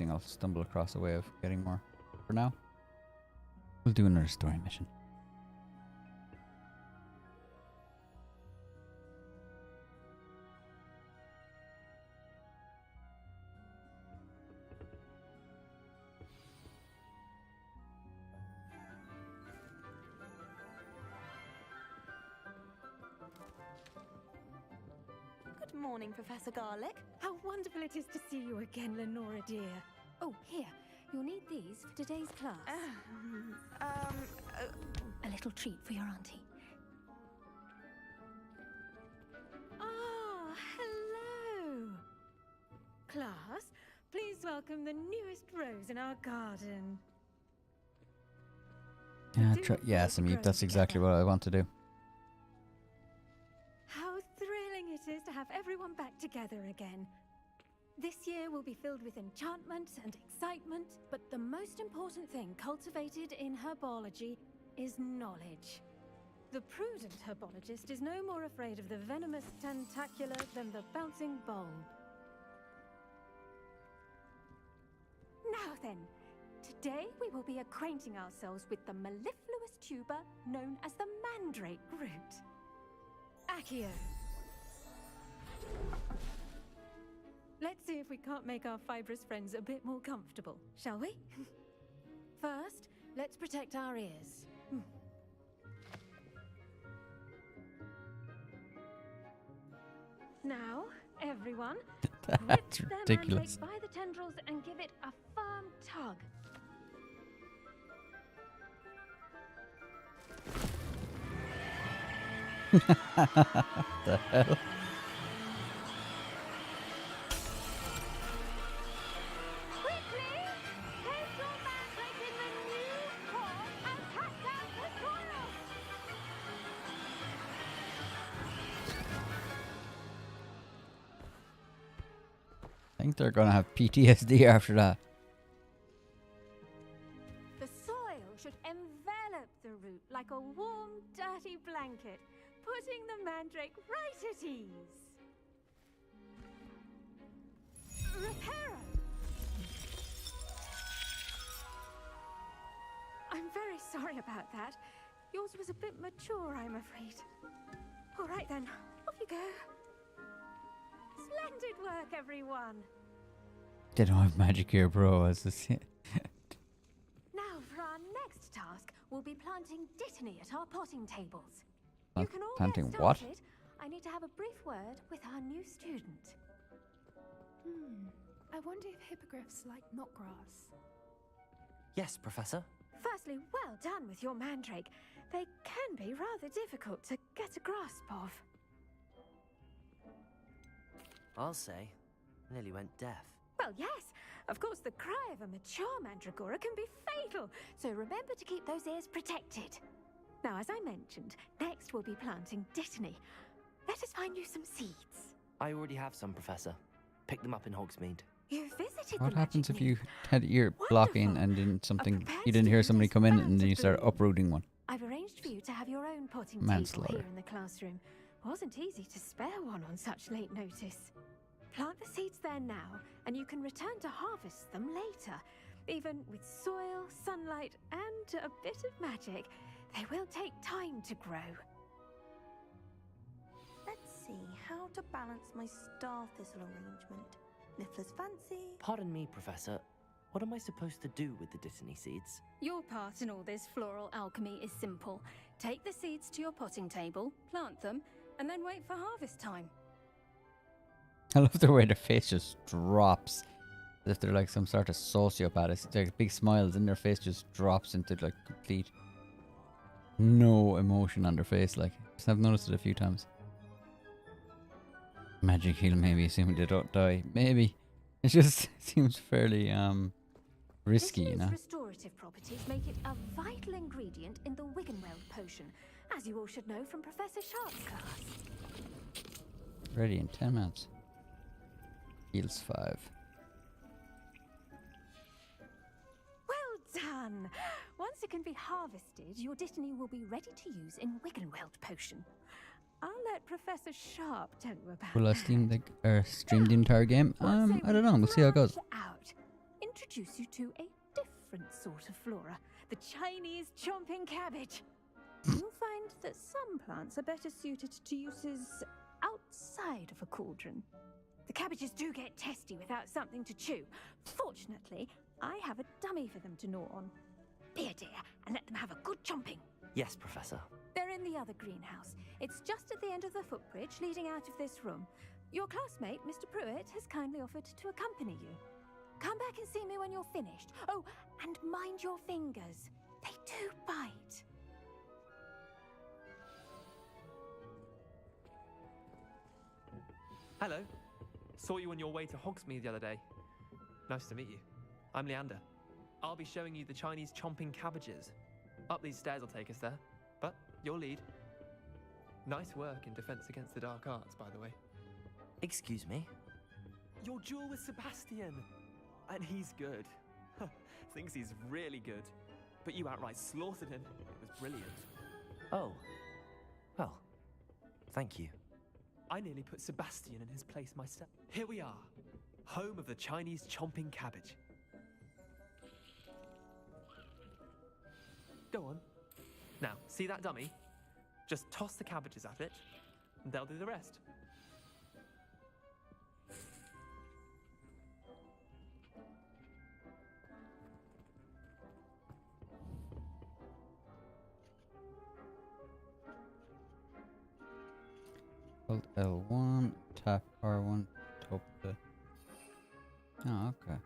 I'll stumble across a way of getting more. For now, we'll do another story mission. Good morning, Professor Garlic. How wonderful it is to see you again, Lenora dear. Oh, here. You'll need these for today's class. A little treat for your auntie. Ah, hello. Class, please welcome the newest rose in our garden. Yeah, Simi, that's exactly what I want to do. How thrilling it is to have everyone back together again. This year will be filled with enchantment and excitement, but the most important thing cultivated in herbology is knowledge. The prudent herbologist is no more afraid of the venomous tentacular than the bouncing bulb. Now then, today we will be acquainting ourselves with the mellifluous tuber known as the mandrake root. Accio. Let's see if we can't make our fibrous friends a bit more comfortable, shall we? First, let's protect our ears. Now, everyone, That's ridiculous. by the tendrils and give it a firm tug. The hell? I think they're gonna have PTSD after that. The soil should envelop the root like a warm, dirty blanket, putting the mandrake right at ease. Reparo! I'm very sorry about that. Yours was a bit mature, I'm afraid. All right then, off you go. Splendid work, everyone. They don't have magic here, bro. As this. Now for our next task, we'll be planting dittany at our potting tables. You can all planting get what? started. I need to have a brief word with our new student. I wonder if hippogriffs like knotgrass. Yes, Professor. Firstly, well done with your mandrake. They can be rather difficult to get a grasp of. I'll say, nearly went deaf. Well, yes. Of course, the cry of a mature mandragora can be fatal, so remember to keep those ears protected. Now, as I mentioned, next we'll be planting dittany. Let us find you some seeds. I already have some, Professor. Pick them up in Hogsmeade. You visited What the happens magic if you had ear blocking and didn't something you didn't hear somebody come in and then you start uprooting one? I've arranged for you to have your own potting table Manslaughter. here in the classroom. Wasn't easy to spare one on such late notice. Plant the seeds there now, and you can return to harvest them later. Even with soil, sunlight, and a bit of magic, they will take time to grow. Let's see how to balance my star thistle arrangement. Niffler's fancy. Pardon me, Professor. What am I supposed to do with the dittany seeds? Your part in all this floral alchemy is simple. Take the seeds to your potting table, plant them, and then wait for harvest time. I love the way their face just drops. As if they're like some sort of sociopath. It's like big smiles and their face just drops into like complete no emotion on their face. Like, I've noticed it a few times. Magic heal, maybe, assuming they don't die. Maybe. It just seems fairly risky, you know. Restorative properties make it a vital ingredient in the Wiggenweld potion, as you all should know from Professor Sharp's class. Ready in 10 minutes. Heals 5. Well done! Once it can be harvested, your Dittany will be ready to use in Wiggenweld potion. I'll let Professor Sharp tell you about Will I stream the entire game? I don't know. We'll see how it goes. out. Introduce you to a different sort of flora, the Chinese chomping cabbage. You'll find that some plants are better suited to uses outside of a cauldron. The cabbages do get testy without something to chew. Fortunately, I have a dummy for them to gnaw on. Be a dear and let them have a good chomping. Yes, Professor. They're in the other greenhouse. It's just at the end of the footbridge leading out of this room. Your classmate, Mr. Pruitt, has kindly offered to accompany you. Come back and see me when you're finished. Oh, and mind your fingers. They do bite. Hello. Saw you on your way to Hogsmeade the other day. Nice to meet you. I'm Leander. I'll be showing you the Chinese chomping cabbages. Up these stairs will take us there, but you'll lead. Nice work in Defense Against the Dark Arts, by the way. Excuse me? Your duel with Sebastian! And he's good. Thinks he's really good. But you outright slaughtered him. It was brilliant. Oh. Well, thank you. I nearly put Sebastian in his place myself. Here we are, home of the Chinese chomping cabbage. Go on. Now, see that dummy? Just toss the cabbages at it, and they'll do the rest. Hold L1, tap R1, top the... Oh, okay.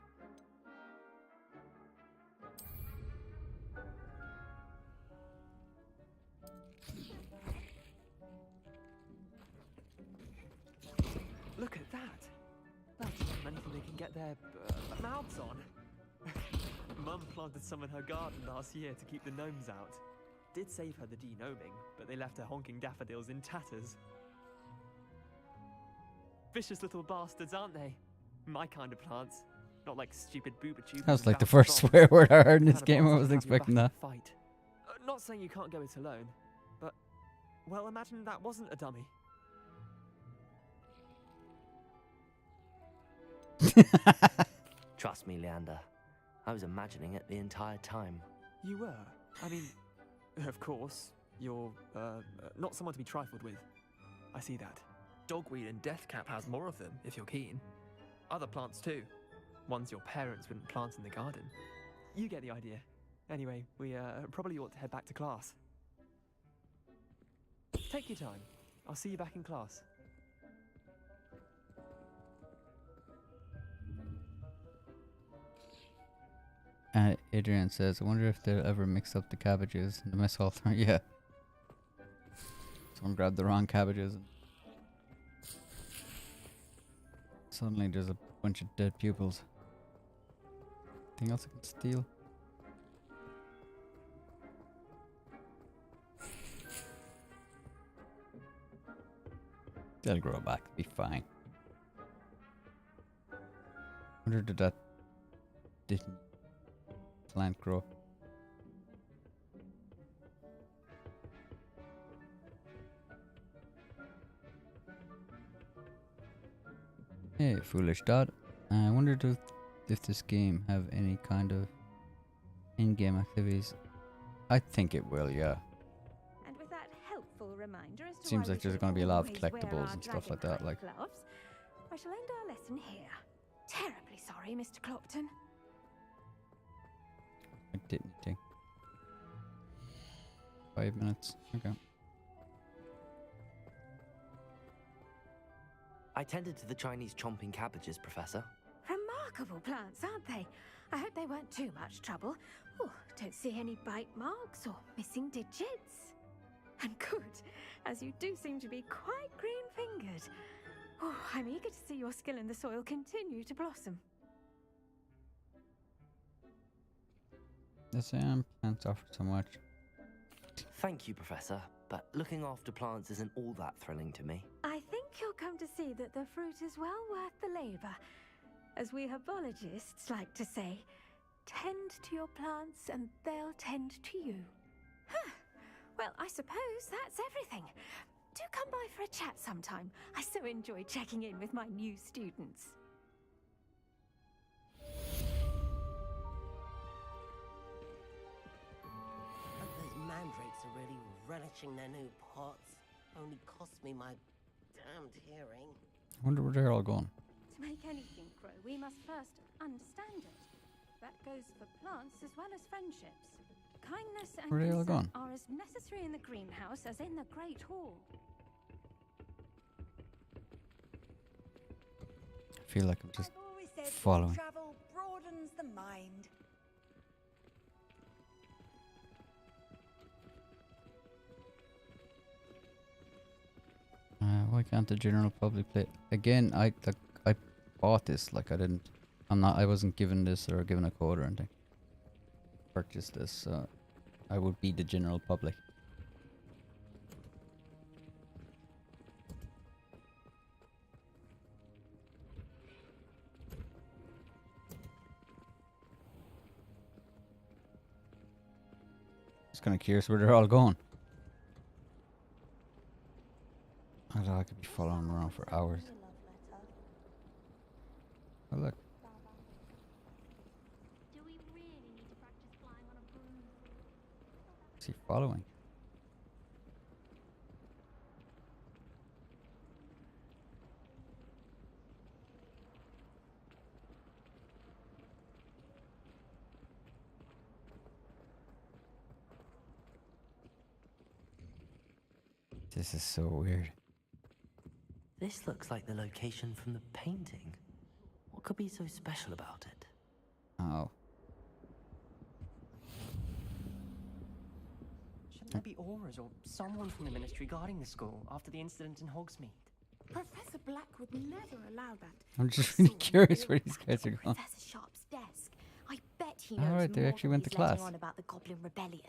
Look at that! That's anything they can get their mouths on. Mum planted some in her garden last year to keep the gnomes out. Did save her the de-gnoming, but they left her honking daffodils in tatters. Vicious little bastards, aren't they? My kind of plants. Not like stupid booba-tubers. That was like the first swear word I heard in this game. I wasn't expecting that. Fight. Not saying you can't go it alone, but, well, imagine that wasn't a dummy. Trust me, Leander. I was imagining it the entire time. You were? I mean, of course, you're, not someone to be trifled with. I see that. Dogweed and Deathcap has more of them, if you're keen. Other plants too. Ones your parents wouldn't plant in the garden. You get the idea. Anyway, we probably ought to head back to class. Take your time. I'll see you back in class. Adrian says, I wonder if they'll ever mix up the cabbages in the mess hall. Yeah. Someone grabbed the wrong cabbages. And suddenly there's a bunch of dead pupils. Anything else I can steal? They'll grow back, be fine. Wonder did that didn't plant grow? Hey, foolish dad. I wondered if this game have any kind of in-game activities. I think it will, yeah. And with that helpful reminder as to Seems why like we there's should going to be a lot of always wear collectibles our and stuff like that. Like, gloves, I shall end our lesson here. Terribly sorry, Mr. Clopton. I didn't think. 5 minutes. Okay. I tended to the Chinese chomping cabbages, Professor. Remarkable plants, aren't they? I hope they weren't too much trouble. Oh, don't see any bite marks or missing digits. And good, as you do seem to be quite green-fingered. Oh, I'm eager to see your skill in the soil continue to blossom. Yes, plants offer so much. Thank you, Professor, but looking after plants isn't all that thrilling to me. I think you'll come to see that the fruit is well worth the labor. As we herbologists like to say, tend to your plants and they'll tend to you. Huh. Well, I suppose that's everything. Do come by for a chat sometime. I so enjoy checking in with my new students. Those mandrakes are really relishing their new pots. Only cost me my damned hearing. I wonder where they're all going. To make anything grow, we must first understand it. That goes for plants as well as friendships. Kindness and Where are they all consent gone? are as necessary in the greenhouse as in the Great Hall. I feel like I'm just Always said following. travel broadens the mind. Why can't the general public play? Again, I bought this. Like I wasn't given this or given a code or anything. Purchased this, so I would be the general public. Just kind of curious where they're all going. I could be following around for hours. Oh look. Do we really need to practice flying on a broom? Is he following? This is so weird. This looks like the location from the painting. What could be so special about it? Oh. Shouldn't there be auras or someone from the ministry guarding the school after the incident in Hogsmeade? Professor Black would never allow that. I'm just really curious where these guys are going. Professor Sharp's desk. I bet he All knows right, they more actually than went to he's letting class. on about the Goblin Rebellion.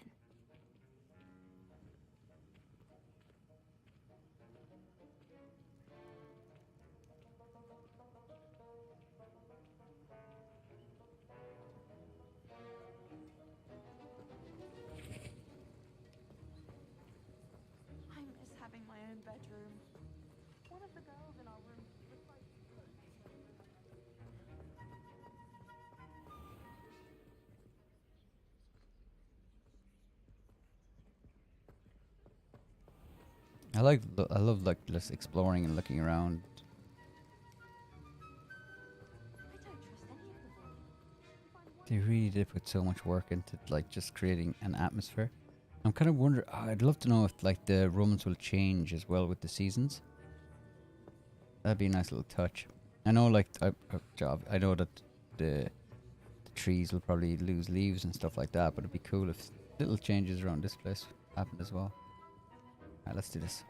I miss having my own bedroom. One of the girls in our room was like... I love like just exploring and looking around. They really did put so much work into like just creating an atmosphere. I'm kind of wondering. I'd love to know if like the Romans will change as well with the seasons. That'd be a nice little touch. I know, like I know that the trees will probably lose leaves and stuff like that, but it'd be cool if little changes around this place happened as well. Alright, let's do this.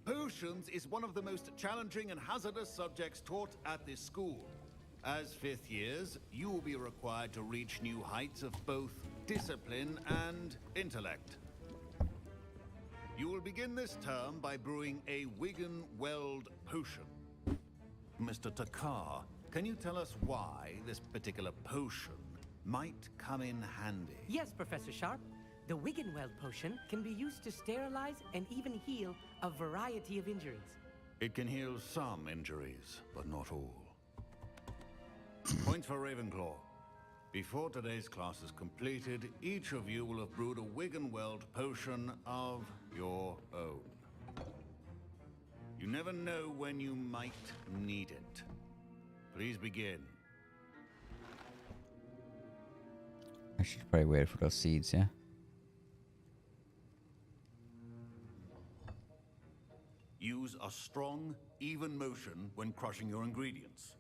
Potions is one of the most challenging and hazardous subjects taught at this school. As fifth years, you will be required to reach new heights of both discipline and intellect. You will begin this term by brewing a Wigan Weld potion. Mr. Takar, can you tell us why this particular potion might come in handy? Yes, Professor Sharp. The Wiggenweld potion can be used to sterilize and even heal a variety of injuries. It can heal some injuries, but not all. Point for Ravenclaw. Before today's class is completed, each of you will have brewed a Wiggenweld potion of your own. You never know when you might need it. Please begin. I should probably wait for those seeds, yeah? Use a strong, even motion when crushing your ingredients.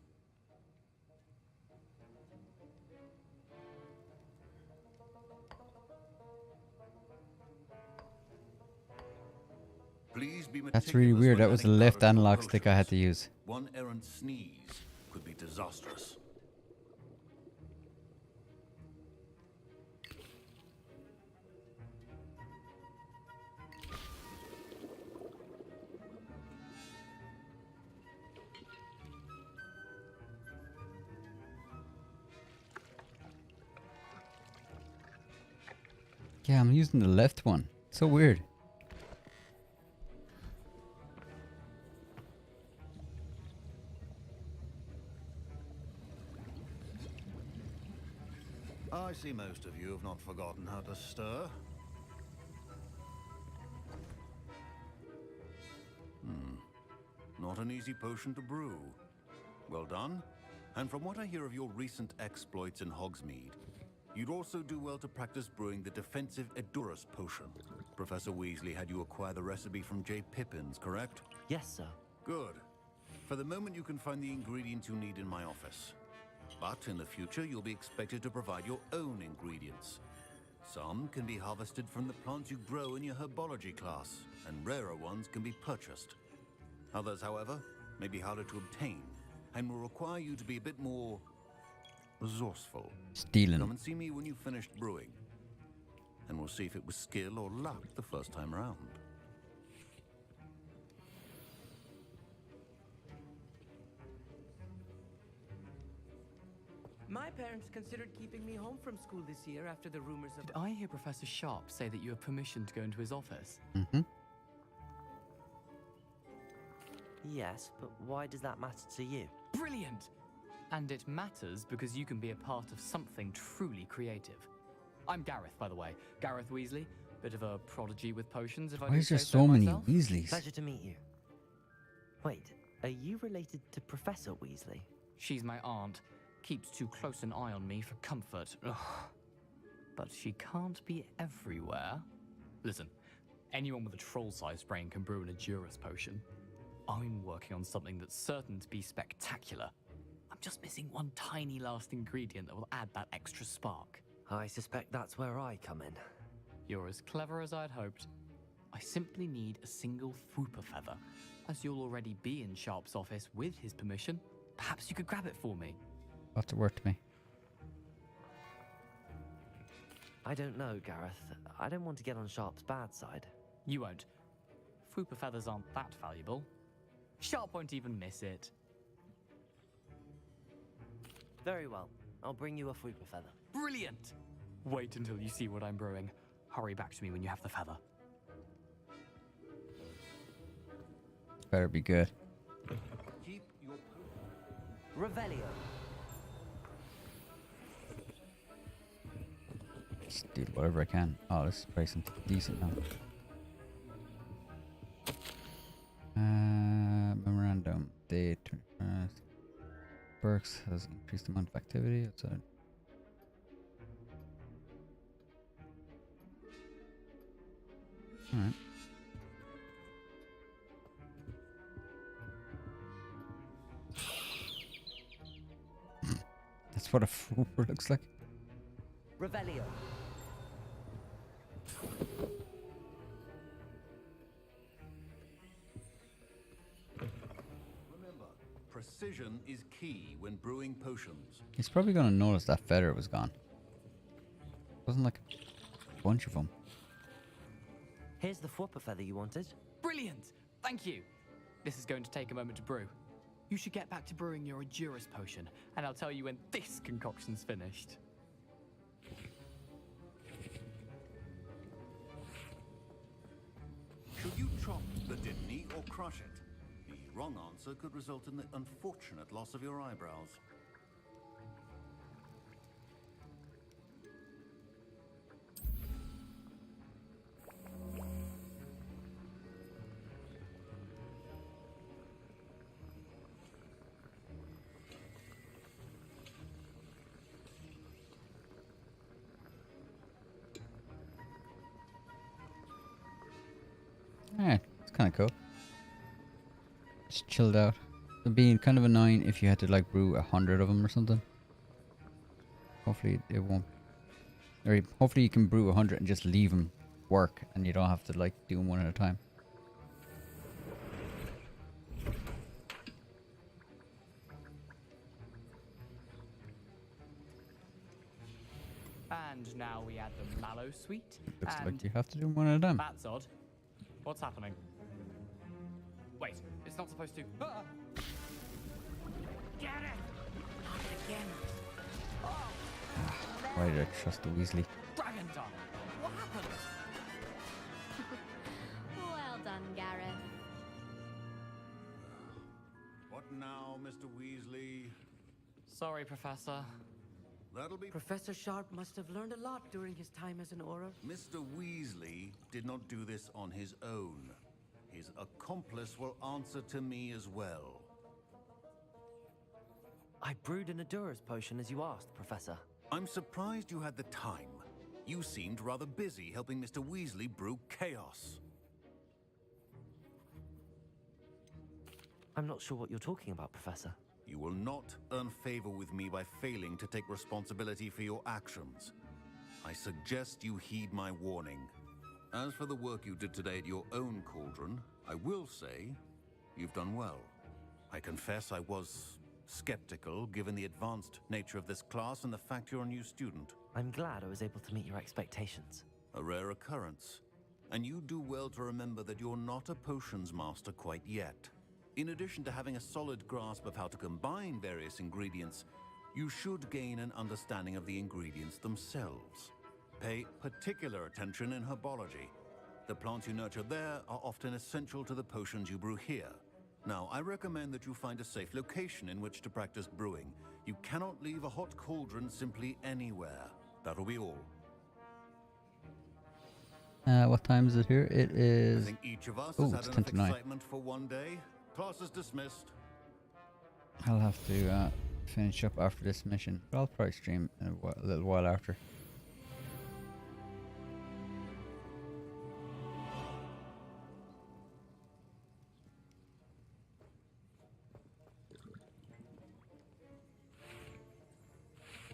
Please be That's really meticulous weird. when That was the adding left powder to your analog stick I had to use. One errant sneeze could be disastrous. Yeah, I'm using the left one. So weird. I see most of you have not forgotten how to stir. Not an easy potion to brew. Well done. And from what I hear of your recent exploits in Hogsmeade, you'd also do well to practice brewing the defensive Edurus potion. Professor Weasley had you acquire the recipe from J. Pippin's, correct? Yes, sir. Good. For the moment, you can find the ingredients you need in my office. But in the future, you'll be expected to provide your own ingredients. Some can be harvested from the plants you grow in your Herbology class, and rarer ones can be purchased. Others, however, may be harder to obtain, and will require you to be a bit more resourceful. Stealing. Come and see me when you've finished brewing, and we'll see if it was skill or luck the first time around. My parents considered keeping me home from school this year after the rumors of... Did I hear Professor Sharp say that you have permission to go into his office? Mm-hmm. Yes, but why does that matter to you? Brilliant! And it matters because you can be a part of something truly creative. I'm Gareth, by the way. Gareth Weasley. Bit of a prodigy with potions, if I Why do is there say so many myself. Weasleys? Pleasure to meet you. Wait, are you related to Professor Weasley? She's my aunt. Keeps too close an eye on me for comfort. Ugh. But she can't be everywhere. Listen, anyone with a troll-sized brain can brew an Edurus potion. I'm working on something that's certain to be spectacular. I'm just missing one tiny last ingredient that will add that extra spark. I suspect that's where I come in. You're as clever as I'd hoped. I simply need a single Fwooper feather. As you'll already be in Sharp's office with his permission, perhaps you could grab it for me. What's it worth to me? I don't know, Gareth. I don't want to get on Sharp's bad side. You won't. Fwooper feathers aren't that valuable. Sharp won't even miss it. Very well. I'll bring you a Fwooper feather. Brilliant! Wait until you see what I'm brewing. Hurry back to me when you have the feather. Better be good. Keep your Revelio. Just do whatever I can. Oh, this is probably something decent now. Memorandum. Date. Burks has increased the amount of activity outside. Alright. That's what a Fwooper looks like. Revelio. Remember, precision is key when brewing potions. He's probably gonna notice that feather was gone. Wasn't like a bunch of them. Here's the Fwooper feather you wanted. Brilliant! Thank you! This is going to take a moment to brew. You should get back to brewing your Edurus potion, and I'll tell you when this concoction's finished. Should you chop the Didney or crush it? The wrong answer could result in the unfortunate loss of your eyebrows. Yeah, it's kind of cool. Just chilled out. It'd be kind of annoying if you had to like brew 100 of them or something. Hopefully it won't. Or hopefully you can brew 100 and just leave them work, and you don't have to like do them one at a time. now we add the mallow sweet. Looks and like you have to do one of them. that's odd. What's happening? Wait, it's not supposed to. Ah! Get it! Not again. Why did I trust the Weasley? Dragon Dog! What happened? Well done, Gareth. What now, Mr. Weasley? Sorry, Professor. That'll be... Professor Sharp must have learned a lot during his time as an Auror. Mr. Weasley did not do this on his own. His accomplice will answer to me as well. I brewed an Adura's potion as you asked, Professor. I'm surprised you had the time. You seemed rather busy helping Mr. Weasley brew chaos. I'm not sure what you're talking about, Professor. You will not earn favor with me by failing to take responsibility for your actions. I suggest you heed my warning. As for the work you did today at your own cauldron, I will say you've done well. I confess I was skeptical given the advanced nature of this class and the fact you're a new student. I'm glad I was able to meet your expectations. A rare occurrence. And you do well to remember that you're not a potions master quite yet. In addition to having a solid grasp of how to combine various ingredients, you should gain an understanding of the ingredients themselves. Pay particular attention in herbology. The plants you nurture there are often essential to the potions you brew here. Now, I recommend that you find a safe location in which to practice brewing. You cannot leave a hot cauldron simply anywhere. That'll be all. What time is it here? It is... I think each of us has had it's 10 enough to 9. excitement for one day. Class is dismissed. I'll have to finish up after this mission. But I'll probably stream in a little while after.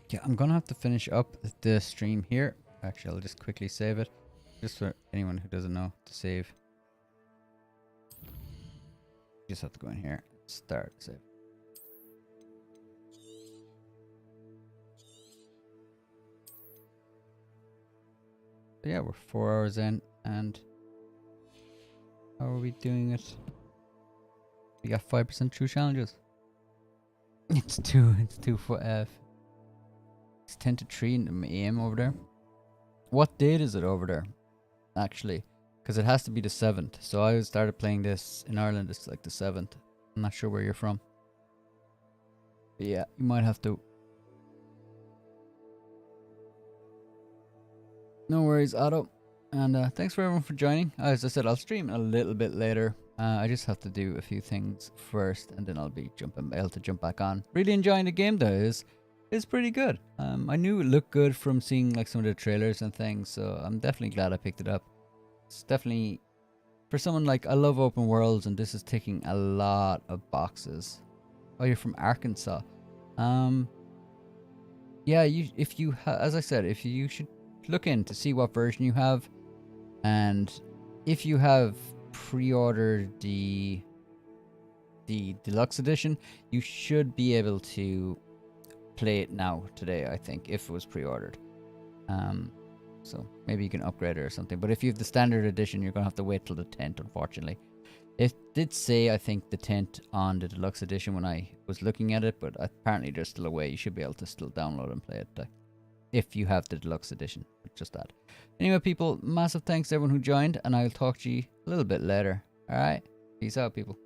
Yeah, I'm gonna have to finish up the stream here. Actually, I'll just quickly save it. Just for anyone who doesn't know to save. You just have to go in here, start save. So yeah, we're 4 hours in, and how are we doing it? We got 5% true challenges. It's 2 for F. It's 10 to 3 in the AM over there. What date is it over there? Actually, because it has to be the 7th. So I started playing this in Ireland. It's like the 7th. I'm not sure where you're from. But yeah, you might have to. No worries, Otto. And thanks for everyone for joining. As I said, I'll stream a little bit later. I just have to do a few things first, and then I'll be able to jump back on. Really enjoying the game though. It's pretty good. I knew it looked good from seeing like some of the trailers and things, so I'm definitely glad I picked it up. It's definitely, for someone like, I love open worlds, and this is ticking a lot of boxes. Oh, you're from Arkansas. Yeah, if you as I said, if you should look in to see what version you have, and if you have pre-ordered the deluxe edition, you should be able to play it now today, I think, if it was pre-ordered. So maybe you can upgrade it or something, but if you have the standard edition, you're gonna have to wait till the 10th, unfortunately. It did say, I think, the 10th on the deluxe edition when I was looking at it, but apparently they're still away. You should be able to still download and play it if you have the deluxe edition. Just that. Anyway, people, massive thanks to everyone who joined, and I'll talk to you a little bit later. Alright? Peace out, people.